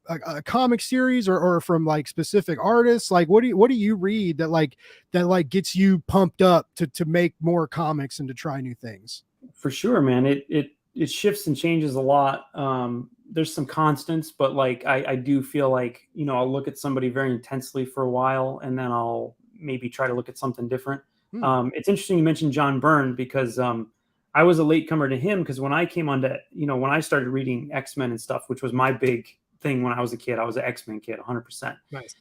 a comic series or from like specific artists? Like, what do you read that gets you pumped up to make more comics and to try new things? For sure, man. It shifts and changes a lot. There's some constants, but like I do feel like, I'll look at somebody very intensely for a while, and then I'll maybe try to look at something different. It's interesting you mentioned John Byrne, because I was a latecomer to him, because when I came on to, when I started reading X-Men and stuff, which was my big thing when I was a kid, I was an X-Men kid, 100%. Nice.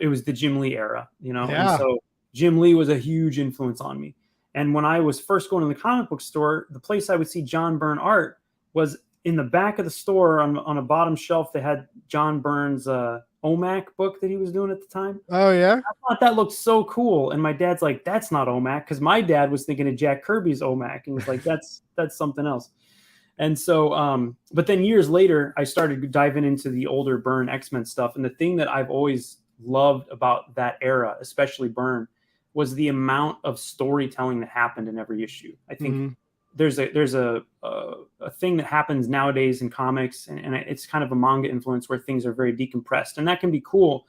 It was the Jim Lee era, Yeah. And so Jim Lee was a huge influence on me. And when I was first going to the comic book store, the place I would see John Byrne art was in the back of the store on a bottom shelf. They had John Byrne's OMAC book that he was doing at the time. Oh, yeah? I thought that looked so cool. And my dad's like, that's not OMAC, because my dad was thinking of Jack Kirby's OMAC. And he's like, that's something else. And so, but then years later, I started diving into the older Byrne X-Men stuff. And the thing that I've always loved about that era, especially Byrne, was the amount of storytelling that happened in every issue. I think there's a thing that happens nowadays in comics, and it's kind of a manga influence, where things are very decompressed, and that can be cool,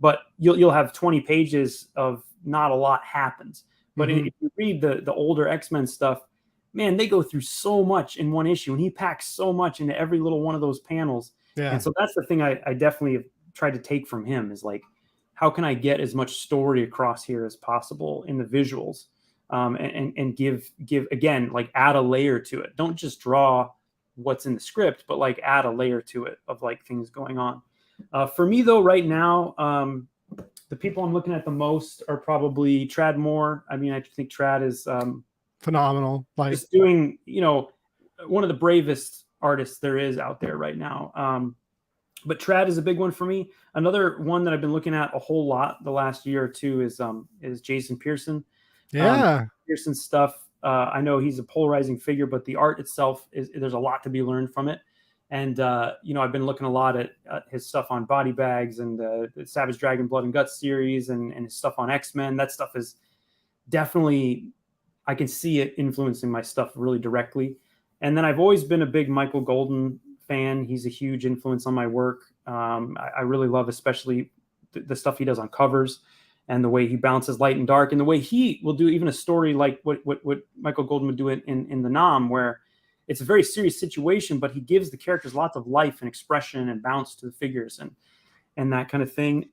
but you'll have 20 pages of not a lot happens. But if you read the older X-Men stuff, man, they go through so much in one issue, and he packs so much into every little one of those panels. Yeah. And so that's the thing I definitely have tried to take from him, is like, how can I get as much story across here as possible in the visuals, and give again, like, add a layer to it. Don't just draw what's in the script, but like add a layer to it of like things going on. For me though, right now, the people I'm looking at the most are probably Trad Moore. I mean, I think Trad is phenomenal. Like, just doing, one of the bravest artists there is out there right now. But Trad is a big one for me. Another one that I've been looking at a whole lot the last year or two is Jason Pearson. Yeah. Pearson's stuff. I know he's a polarizing figure, but the art itself there's a lot to be learned from it. And, I've been looking a lot at his stuff on Body Bags and the Savage Dragon Blood and Guts series, and his stuff on X-Men. That stuff is definitely, I can see it influencing my stuff really directly. And then I've always been a big Michael Golden fan. He's a huge influence on my work. I really love, especially the stuff he does on covers, and the way he balances light and dark, and the way he will do even a story like what Michael Golden would do in the Nam, where it's a very serious situation, but he gives the characters lots of life and expression and bounce to the figures and that kind of thing.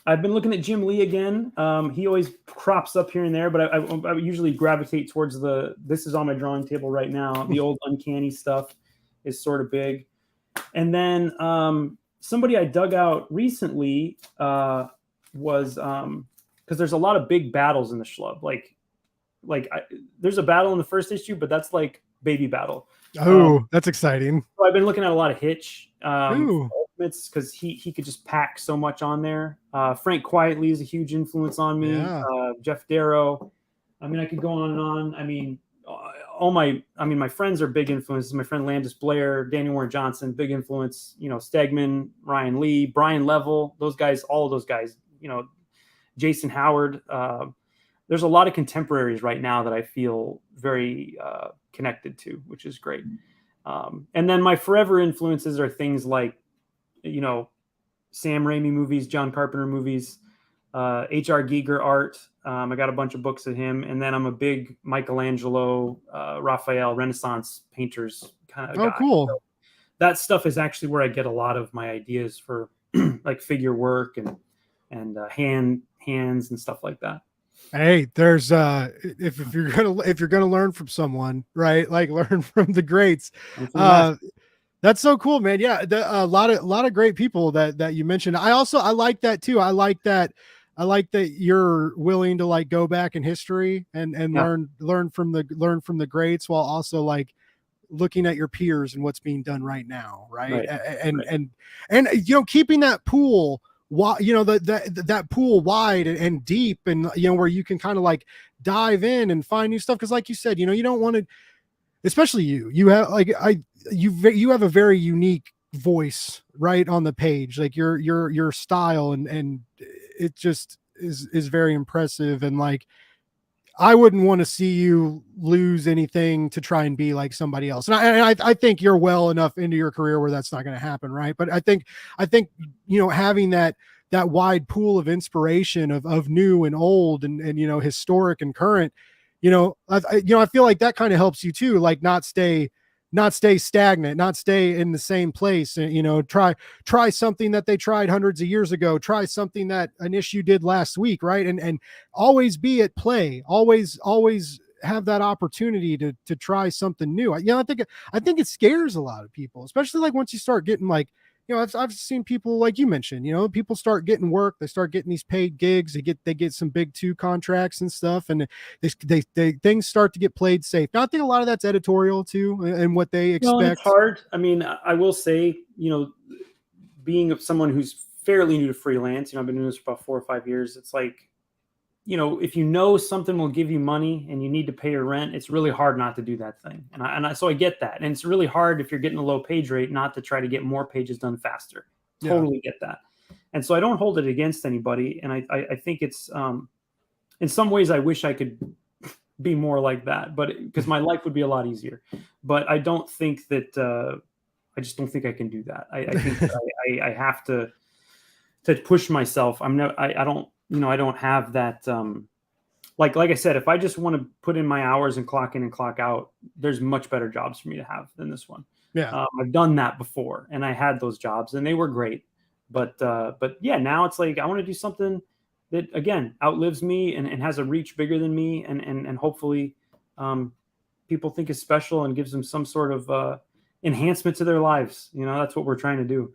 I've been looking at Jim Lee again. He always crops up here and there, but I usually gravitate towards this is on my drawing table right now. The old Uncanny stuff is sort of big. And then somebody I dug out recently was because there's a lot of big battles in the SCHLUB. There's a battle in the first issue, but that's like baby battle. Oh, that's exciting. So I've been looking at a lot of Hitch Ultimates, because he could just pack so much on there. Frank Quietly is a huge influence on me. Yeah. Jeff Darrow. I mean, I could go on and on. I mean, my friends are big influences. My friend Landis Blair, Daniel Warren Johnson, big influence. Stegman, Ryan Lee, Brian Level, those guys, all of those guys. Jason Howard. There's a lot of contemporaries right now that I feel very connected to, which is great. And then my forever influences are things like, Sam Raimi movies, John Carpenter movies, H.R. Giger art. I got a bunch of books of him. And then I'm a big Michelangelo, Raphael, Renaissance painters kind of guy. Oh, cool. So that stuff is actually where I get a lot of my ideas for like figure work and hands and stuff like that. Hey, there's if you're gonna learn from someone, right? Like, learn from the greats. That's so cool, man. Yeah, a lot of great people that you mentioned. I like that too. I like that you're willing to like go back in history and learn from the greats, while also like looking at your peers and what's being done right now, right? And keeping that pool, that pool wide and deep, and where you can kind of like dive in and find new stuff, because like you said, you don't want to, especially you have like you have a very unique voice right on the page, like your style, and it just is very impressive. And like I wouldn't want to see you lose anything to try and be like somebody else. And I think you're well enough into your career where that's not going to happen. Right. But I think, having that wide pool of inspiration of new and old and, historic and current, I feel like that kind of helps you too, like not stay stagnant, not stay in the same place. Try something that they tried hundreds of years ago, try something that an issue did last week. Right. And always be at play, always have that opportunity to try something new. I think it scares a lot of people, especially like once you start getting like, I've seen people like you mentioned, people start getting work, they start getting these paid gigs, they get some big 2 contracts and stuff, and they things start to get played safe. Now I think a lot of that's editorial too, and what they expect. Well, it's hard. I mean, I will say, being someone who's fairly new to freelance, I've been doing this for about 4 or 5 years. It's like, if something will give you money and you need to pay your rent, it's really hard not to do that thing. So I get that. And it's really hard if you're getting a low page rate, not to try to get more pages done faster. Totally get that. And so I don't hold it against anybody. And I think it's, in some ways, I wish I could be more like that, but because my life would be a lot easier. But I don't think that, I just don't think I can do that. I think that I have to push myself. I don't have that. Like I said, if I just want to put in my hours and clock in and clock out, there's much better jobs for me to have than this one. Yeah. I've done that before and I had those jobs and they were great. But yeah, now it's like, I want to do something that again, outlives me and has a reach bigger than me. And hopefully people think is special and gives them some sort of enhancement to their lives. That's what we're trying to do.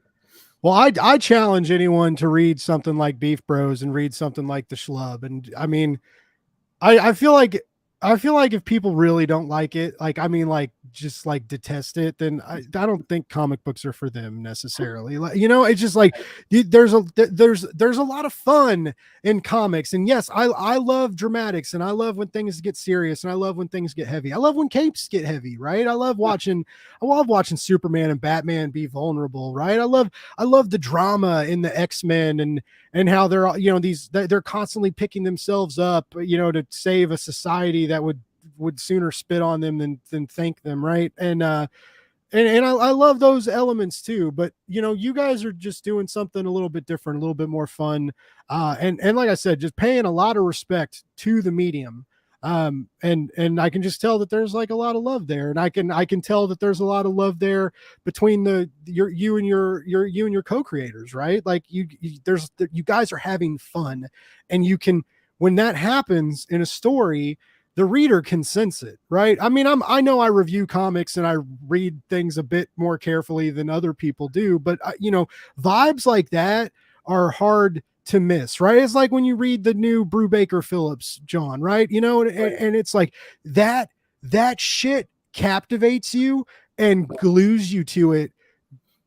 Well, I challenge anyone to read something like Beef Bros and read something like the SCHLUB. And I mean, I feel like if people really don't like it, just like detest it, then I don't think comic books are for them necessarily. It's just like there's a lot of fun in comics. And yes, I love dramatics and I love when things get serious and I love when things get heavy. I love when capes get heavy, right? I love watching Superman and Batman be vulnerable, right? I love the drama in the X-Men and how they're they're constantly picking themselves up, to save a society that would sooner spit on them than thank them, right? And I love those elements too. But you guys are just doing something a little bit different, a little bit more fun, and like I said, just paying a lot of respect to the medium. And I can just tell that there's like a lot of love there, and I can tell that there's a lot of love there between you and your co-creators, right? Like you guys are having fun, and when that happens in a story, the reader can sense it, right? I mean, I know I review comics and I read things a bit more carefully than other people do, but vibes like that are hard to miss, right? It's like when you read the new Brubaker Phillips John, right? And it's like that shit captivates you and glues you to it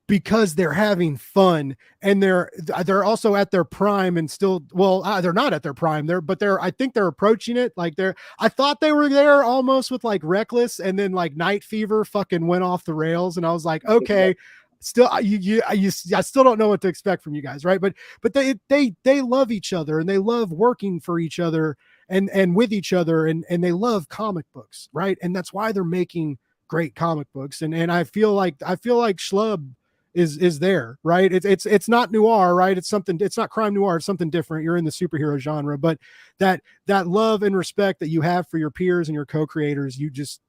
because they're having fun and they're also at their prime and still, they're not at their prime there, but I think they're approaching it. Like I thought they were there almost with like Reckless, and then like Night Fever fucking went off the rails. And I was like, okay, still, I still don't know what to expect from you guys. Right. But they love each other and they love working for each other and with each other. And they love comic books. Right. And that's why they're making great comic books. And I feel like SCHLUB is there, right? It's not noir, right? It's not crime noir. It's something different. You're in the superhero genre, but that love and respect that you have for your peers and your co-creators,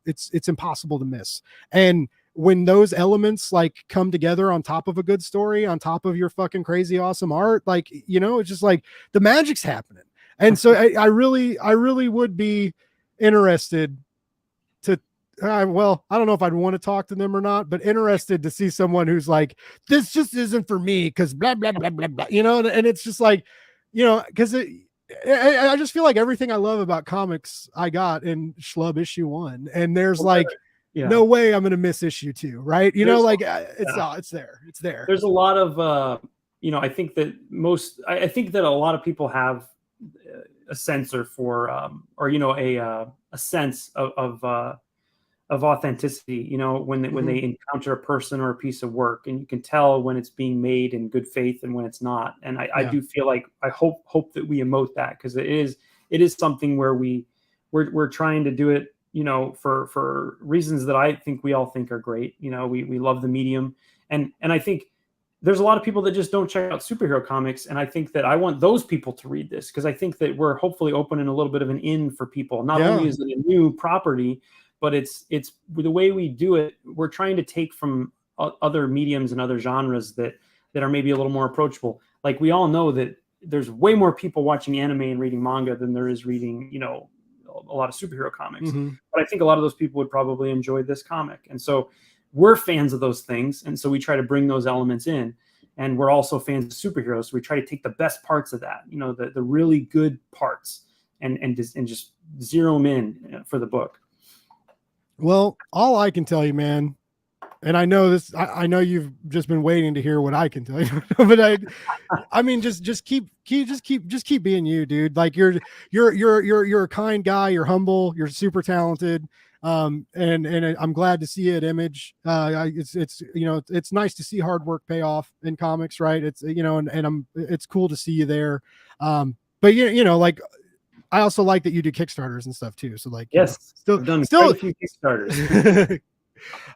it's impossible to miss. And when those elements like come together on top of a good story, on top of your fucking crazy awesome art, like, it's just like the magic's happening. And so I really would be interested to, I don't know if I'd want to talk to them or not, but interested to see someone who's like, this just isn't for me because blah, blah, blah, blah, blah, and it's just like, because I just feel like everything I love about comics I got in SCHLUB issue 1, and there's no way I'm going to miss issue 2, right? It's there. There's a lot of, I think that I think that a lot of people have a sensor for, a sense of authenticity, when they encounter a person or a piece of work, and you can tell when it's being made in good faith and when it's not. And I do feel like I hope that we emote that, because it is something where we we're trying to do it, you know, for reasons that I think we all think are great. You know, we love the medium, and I think there's a lot of people that just don't check out superhero comics, and I think that I want those people to read this, because I think that we're hopefully opening a little bit of an in for people. Not only is it a new property, but it's the way we do it. We're trying to take from other mediums and other genres that are maybe a little more approachable. Like, we all know that there's way more people watching anime and reading manga than there is reading, you know, a lot of superhero comics. But I think a lot of those people would probably enjoy this comic. And so we're fans of those things. And so we try to bring those elements in. And we're also fans of superheroes. So we try to take the best parts of that, you know, the really good parts, and just zero them in for the book. Well, all I can tell you, man, and I know this, I know you've just been waiting to hear what I can tell you, but I mean, just keep being you, dude. Like, you're a kind guy. You're humble. You're super talented. And I'm glad to see it, Image. It's you know, it's nice to see hard work pay off in comics, right? It's, you know, and it's cool to see you there. But you know, like, I also like that you do Kickstarters and stuff too. So, like, yes, you know, I've done quite a few Kickstarters.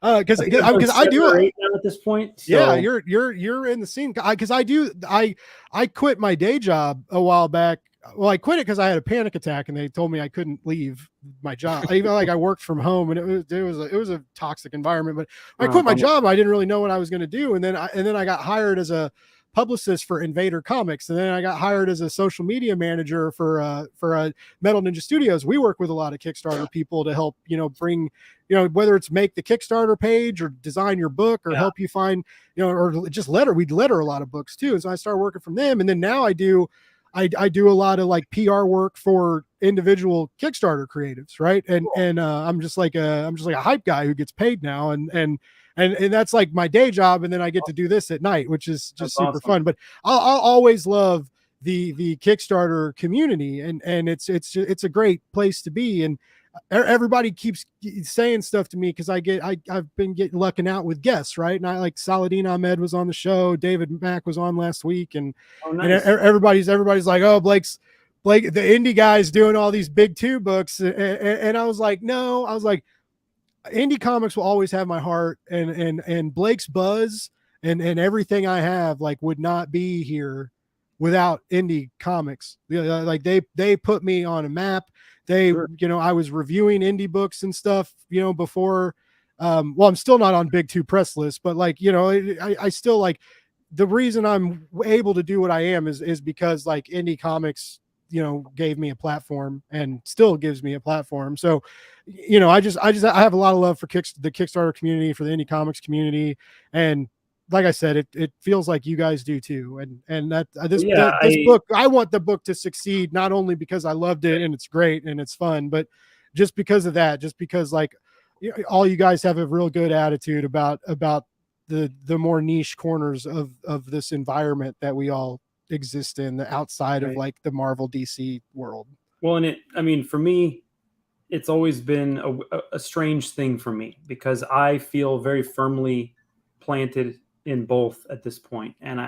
Because I do right now at this point. So. Yeah, you're in the scene. Because I quit my day job a while back. Well, I quit it because I had a panic attack, and they told me I couldn't leave my job. Even like, I worked from home, and it was a toxic environment. But I quit my job. I didn't really know what I was going to do, and then I got hired as a publicist for Invader Comics, and then I got hired as a social media manager for Metal Ninja Studios. We work with a lot of Kickstarter people to help, you know, bring, you know, whether it's make the Kickstarter page or design your book or help you find, you know, or just we'd letter a lot of books too. And so I started working from them, and then now I do a lot of like PR work for individual Kickstarter creatives, right? And cool. I'm just like a hype guy who gets paid now, and that's like my day job, and then I get to do this at night, which is just super awesome. Fun. But I'll always love the Kickstarter community, and it's a great place to be. And everybody keeps saying stuff to me because I've been lucking out with guests, right? And I, like, Saladin Ahmed was on the show, David Mack was on last week, and, nice. And everybody's like, oh, Blake, the indie guy's doing all these big 2 books, and I was like, no, I was like, indie comics will always have my heart, and Blake's buzz and everything I have, like, would not be here without indie comics. Like, they put me on a map. Sure. You know, I was reviewing indie books and stuff, you know, before, well, I'm still not on big 2 press lists, but, like, you know, I still, like, the reason I'm able to do what I am is because, like, indie comics, you know, gave me a platform and still gives me a platform. So, you know, I have a lot of love for the Kickstarter community, for the indie comics community. And like I said, it feels like you guys do too. And this book, I want the book to succeed, not only because I loved it and it's great and it's fun, but just because of that, just because, like, all you guys have a real good attitude about the more niche corners of this environment that we all exist in, the outside of, like, the Marvel DC world. Well, and I mean, for me, it's always been a strange thing for me, because I feel very firmly planted in both at this point. And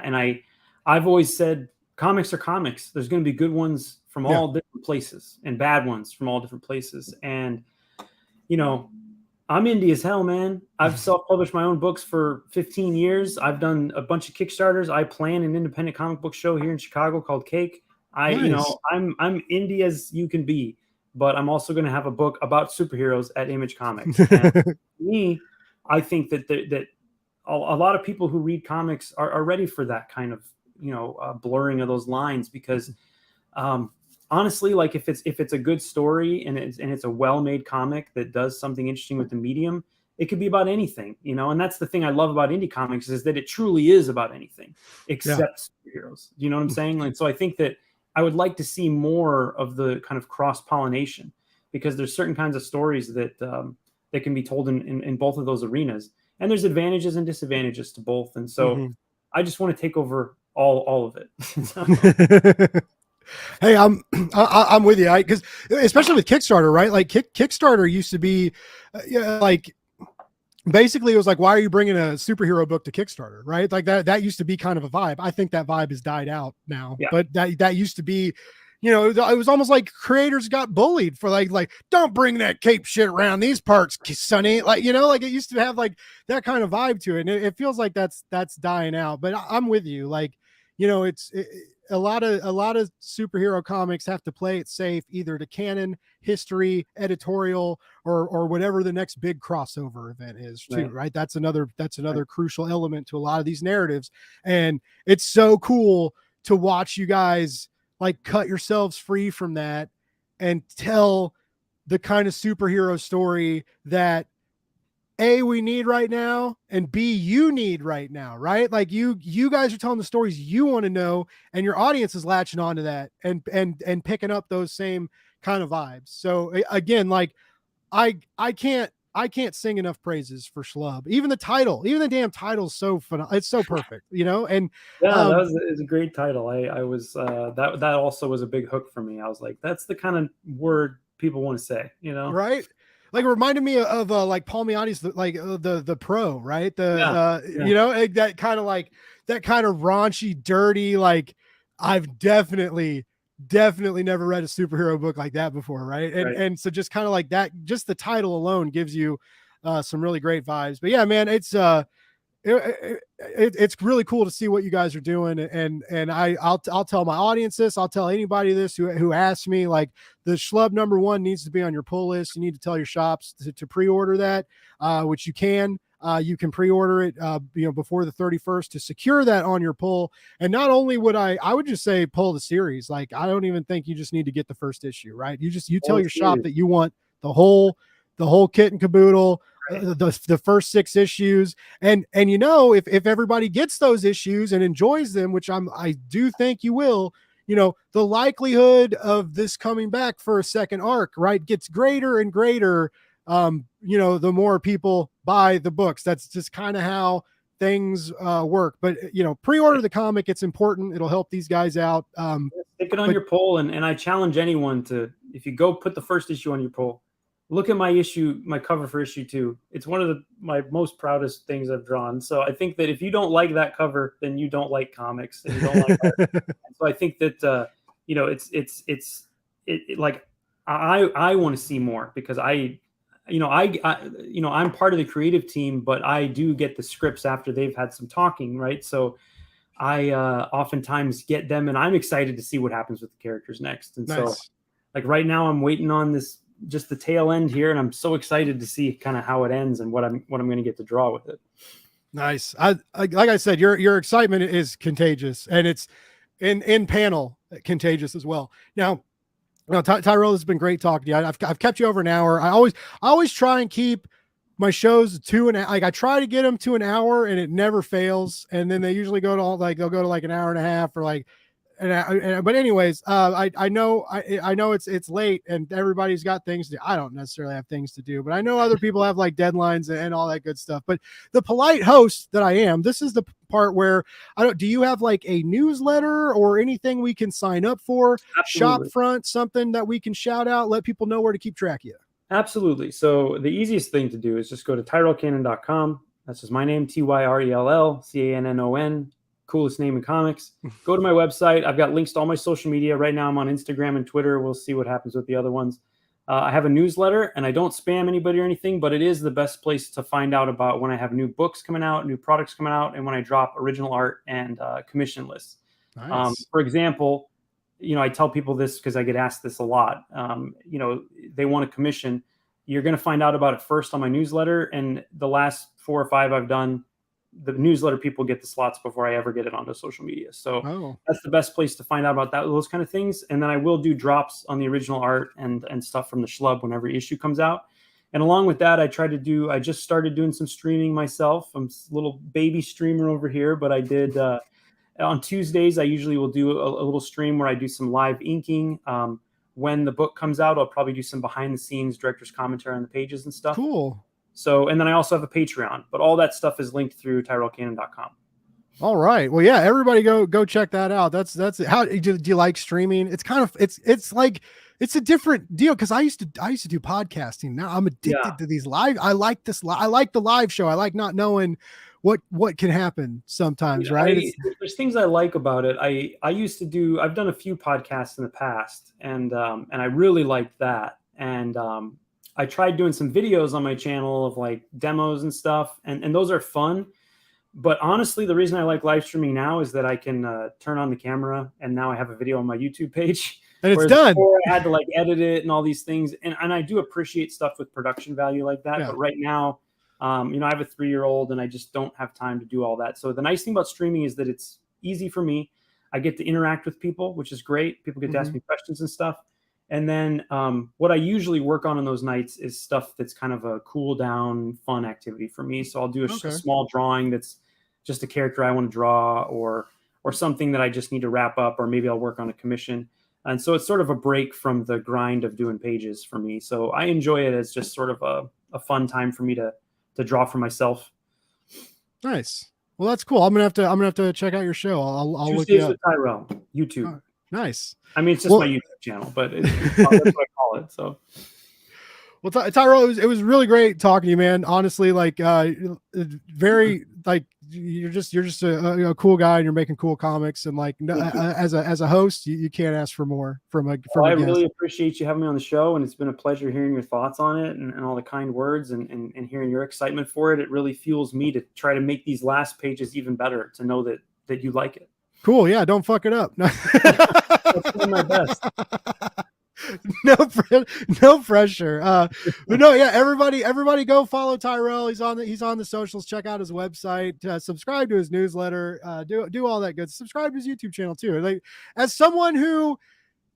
I've always said, comics are comics. There's going to be good ones from all different places and bad ones from all different places. And, you know, I'm indie as hell, man. I've self-published my own books for 15 years. I've done a bunch of Kickstarters. I plan an independent comic book show here in Chicago called Cake. Nice. You know, I'm indie as you can be, but I'm also going to have a book about superheroes at Image Comics. And for me, I think that a lot of people who read comics are ready for that kind of, you know, blurring of those lines, because honestly, like, if it's a good story and it's a well-made comic that does something interesting with the medium, it could be about anything, you know. And that's the thing I love about indie comics, is that it truly is about anything except superheroes. You know what I'm saying? Like, so I think that I would like to see more of the kind of cross-pollination, because there's certain kinds of stories that that can be told in both of those arenas, and there's advantages and disadvantages to both. And so I just want to take over all of it. Hey, I'm with you, because especially with Kickstarter, right? Like, Kickstarter used to be like, basically it was like, why are you bringing a superhero book to Kickstarter, right? Like, that used to be kind of a vibe. I think that vibe has died out now, but that used to be, it was almost like creators got bullied for like, don't bring that cape shit around these parts, Sonny. Like, like it used to have like that kind of vibe to it. And it feels like that's dying out, but I'm with you. Like, a lot of superhero comics have to play it safe, either to canon, history, editorial, or whatever the next big crossover event is too. Right. That's another crucial element to a lot of these narratives. And it's so cool to watch you guys like cut yourselves free from that and tell the kind of superhero story that A, we need right now, and B, you need right now, right? Like you guys are telling the stories you want to know, and your audience is latching onto that and picking up those same kind of vibes. So again, like I can't sing enough praises for SCHLUB. Even the damn title's so phenomenal. It's so perfect, and yeah, it's a great title. I was that also was a big hook for me. I was like, that's the kind of word people want to say, right? Like it reminded me of like Palmiotti's like the Pro, right? That kind of like that kind of raunchy, dirty, like I've definitely never read a superhero book like that before, right? And so just kind of like that, just the title alone gives you some really great vibes. But yeah, man, it's really cool to see what you guys are doing, and I'll tell my audience this. I'll tell anybody this who asks me. Like, the SCHLUB #1 needs to be on your pull list. You need to tell your shops to pre-order that, which you can. You can pre-order it, before the 31st to secure that on your pull. And not only would I would just say pull the series. Like, I don't even think you just need to get the first issue, right? You tell your shop that you want the whole kit and caboodle. The first 6 issues, and if everybody gets those issues and enjoys them, which I do think you will, the likelihood of this coming back for a second arc, right, gets greater and greater. The more people buy the books. That's just kind of how things work. But pre-order the comic. It's important. It'll help these guys out. Stick it on your poll, and I challenge anyone to, if you go put the first issue on your poll, look at my cover for issue 2. It's one of my most proudest things I've drawn. So I think that if you don't like that cover, then you don't like comics and you don't like art. So I think that, like, I want to see more, because I'm part of the creative team, but I do get the scripts after they've had some talking. Right. So I oftentimes get them, and I'm excited to see what happens with the characters next. And so, like, right now I'm waiting on this, just the tail end here, and I'm so excited to see kind of how it ends and what I'm going to get to draw with it. Nice. Like I said, your excitement is contagious, and it's in panel contagious as well. Now, Tyrell, has been great talking to you. I've kept you over an hour. I always try and keep my shows I try to get them to an hour, and it never fails. And then they usually go to they'll go to like an hour and a half, or like. But anyways, I know it's late and everybody's got things to do. I don't necessarily have things to do, but I know other people have like deadlines and all that good stuff. But the polite host that I am, this is the part where do you have like a newsletter or anything we can sign up for? Absolutely. Shop front, something that we can shout out, let people know where to keep track of you. Absolutely. So the easiest thing to do is just go to tyrellcannon.com. That's just my name, TYRELLCANNON. Coolest name in comics. Go to my website. I've got links to all my social media. Right now I'm on Instagram and Twitter. We'll see what happens with the other ones. I have a newsletter, and I don't spam anybody or anything, but it is the best place to find out about when I have new books coming out, new products coming out, and when I drop original art and commission lists. Nice. For example, I tell people this because I get asked this a lot. They want a commission. You're going to find out about it first on my newsletter, and the last 4 or 5 I've done, the newsletter people get the slots before I ever get it onto social media. So that's the best place to find out about those kind of things. And then I will do drops on the original art and stuff from the SCHLUB when every issue comes out. And along with that, I just started doing some streaming myself. I'm a little baby streamer over here, but I did on Tuesdays, I usually will do a little stream where I do some live inking. When the book comes out, I'll probably do some behind the scenes director's commentary on the pages and stuff. Cool. So, and then I also have a Patreon, but all that stuff is linked through tyrellcannon.com. All right. Well, yeah, everybody go check that out. That's it. How do you like streaming? It's kind of, it's like, it's a different deal. Cause I used to do podcasting. Now I'm addicted to these live. I like the live show. I like not knowing what can happen sometimes, right? There's things I like about it. I've done a few podcasts in the past, and I really liked that. And I tried doing some videos on my channel of like demos and stuff, and those are fun. But honestly, the reason I like live streaming now is that I can turn on the camera, and now I have a video on my YouTube page. And it's done. Before I had to like edit it and all these things. And I do appreciate stuff with production value like that. Yeah. But right now, I have a 3-year-old and I just don't have time to do all that. So the nice thing about streaming is that it's easy for me. I get to interact with people, which is great. People get to ask me questions and stuff. And then what I usually work on those nights is stuff that's kind of a cool down, fun activity for me. So I'll do a small drawing that's just a character I want to draw, or something that I just need to wrap up, or maybe I'll work on a commission. And so it's sort of a break from the grind of doing pages for me. So I enjoy it as just sort of a fun time for me to draw for myself. Nice. Well, that's cool. I'm gonna have to check out your show. I'll look it up. With Tyrell, YouTube. Oh, nice. I mean, it's just my YouTube channel, but that's what I call it. So. Well, Tyrell, it was really great talking to you, man. Honestly, like very like you're just a cool guy, and you're making cool comics, and like as a host, you can't ask for more from a. I really appreciate you having me on the show, and it's been a pleasure hearing your thoughts on it and all the kind words and hearing your excitement for it. It really fuels me to try to make these last pages even better, to know that you like it. Cool, yeah. Don't fuck it up. That's doing my best. No pressure. But no, yeah, everybody go follow Tyrell. He's on the socials. Check out his website, subscribe to his newsletter, do all that good. Subscribe to his YouTube channel too. Like, as someone who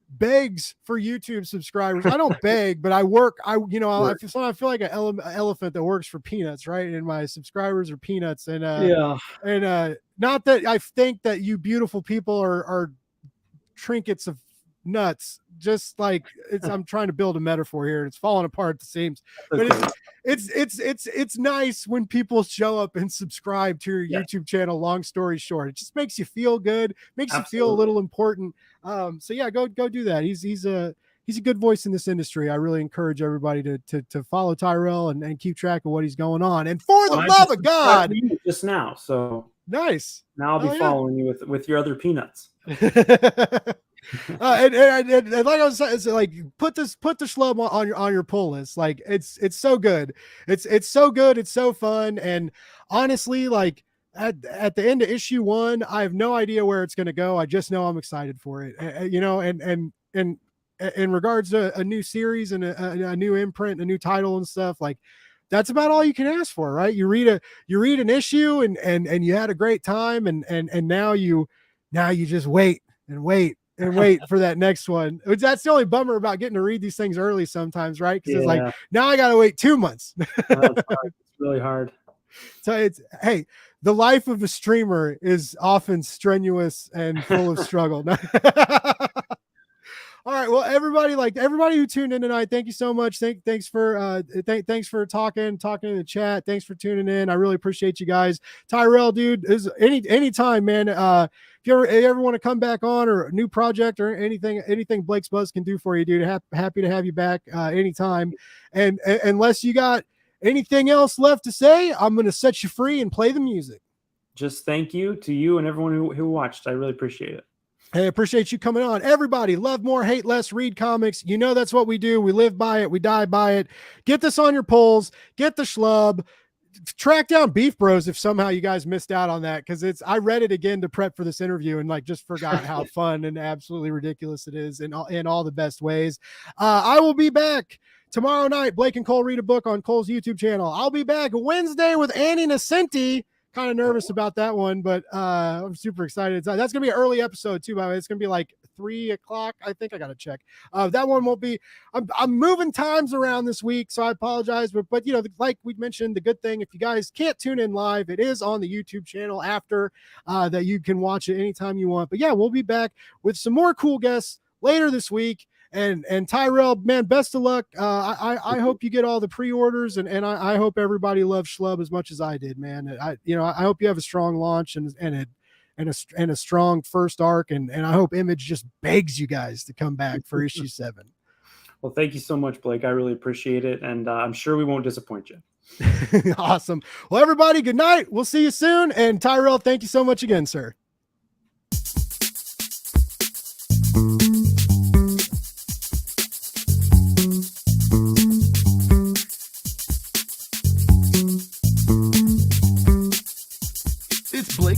begs for YouTube subscribers, I don't beg, but I work. I feel like an elephant that works for peanuts, right? And my subscribers are peanuts. And not that I think that you beautiful people are trinkets of nuts, just like I'm trying to build a metaphor here and it's falling apart at the seams. But it's nice when people show up and subscribe to your YouTube channel. Long story short, it just makes you feel good, makes you feel a little important. So yeah, go do that. He's a good voice in this industry. I really encourage everybody to follow Tyrell and keep track of what he's going on. And for the love of God, just now, so nice. Now I'll be following you with your other peanuts. And like I was saying, it's like put the SCHLUB on your pull list. Like it's so good. It's so good. It's so fun. And honestly, like at the end of issue 1, I have no idea where it's going to go. I just know I'm excited for it. And in regards to a new series and a new imprint, a new title and stuff, like that's about all you can ask for, right? You read an issue and you had a great time, and now you just wait for that next one. That's the only bummer about getting to read these things early sometimes, right? Because it's like, now I got to wait 2 months. It's really hard. So hey, the life of a streamer is often strenuous and full of struggle. All right. Well, everybody who tuned in tonight, thank you so much. Thanks for talking in the chat. Thanks for tuning in. I really appreciate you guys. Tyrell, dude, is anytime, man. If you ever want to come back on, or a new project or anything Blake's Buzz can do for you, dude, happy to have you back anytime. And unless you got anything else left to say, I'm going to set you free and play the music. Just thank you to you and everyone who watched. I really appreciate it. Hey, appreciate you coming on. Everybody, love more, hate less, read comics. You know that's what we do. We live by it. We die by it. Get this on your polls. Get the SCHLUB. Track down Beef Bros if somehow you guys missed out on that, because I read it again to prep for this interview and like just forgot how fun and absolutely ridiculous it is in all the best ways. I will be back tomorrow night. Blake and Cole read a book on Cole's YouTube channel. I'll be back Wednesday with Annie Nascenti. Kind of nervous about that one, but I'm super excited. That's gonna be an early episode too, by the way. It's gonna be like 3 o'clock. I think I gotta check. That one won't be. I'm moving times around this week, so I apologize. But like we mentioned, the good thing, if you guys can't tune in live, it is on the YouTube channel after that. You can watch it anytime you want. But yeah, we'll be back with some more cool guests later this week. And Tyrell, man, best of luck. I hope you get all the pre-orders, and I hope everybody loves SCHLUB as much as I did, man. I hope you have a strong launch and a strong first arc, and I hope Image just begs you guys to come back for issue 7. Well, thank you so much, Blake. I really appreciate it. And I'm sure we won't disappoint you. Awesome. Well, everybody, good night. We'll see you soon. And Tyrell, thank you so much again, sir.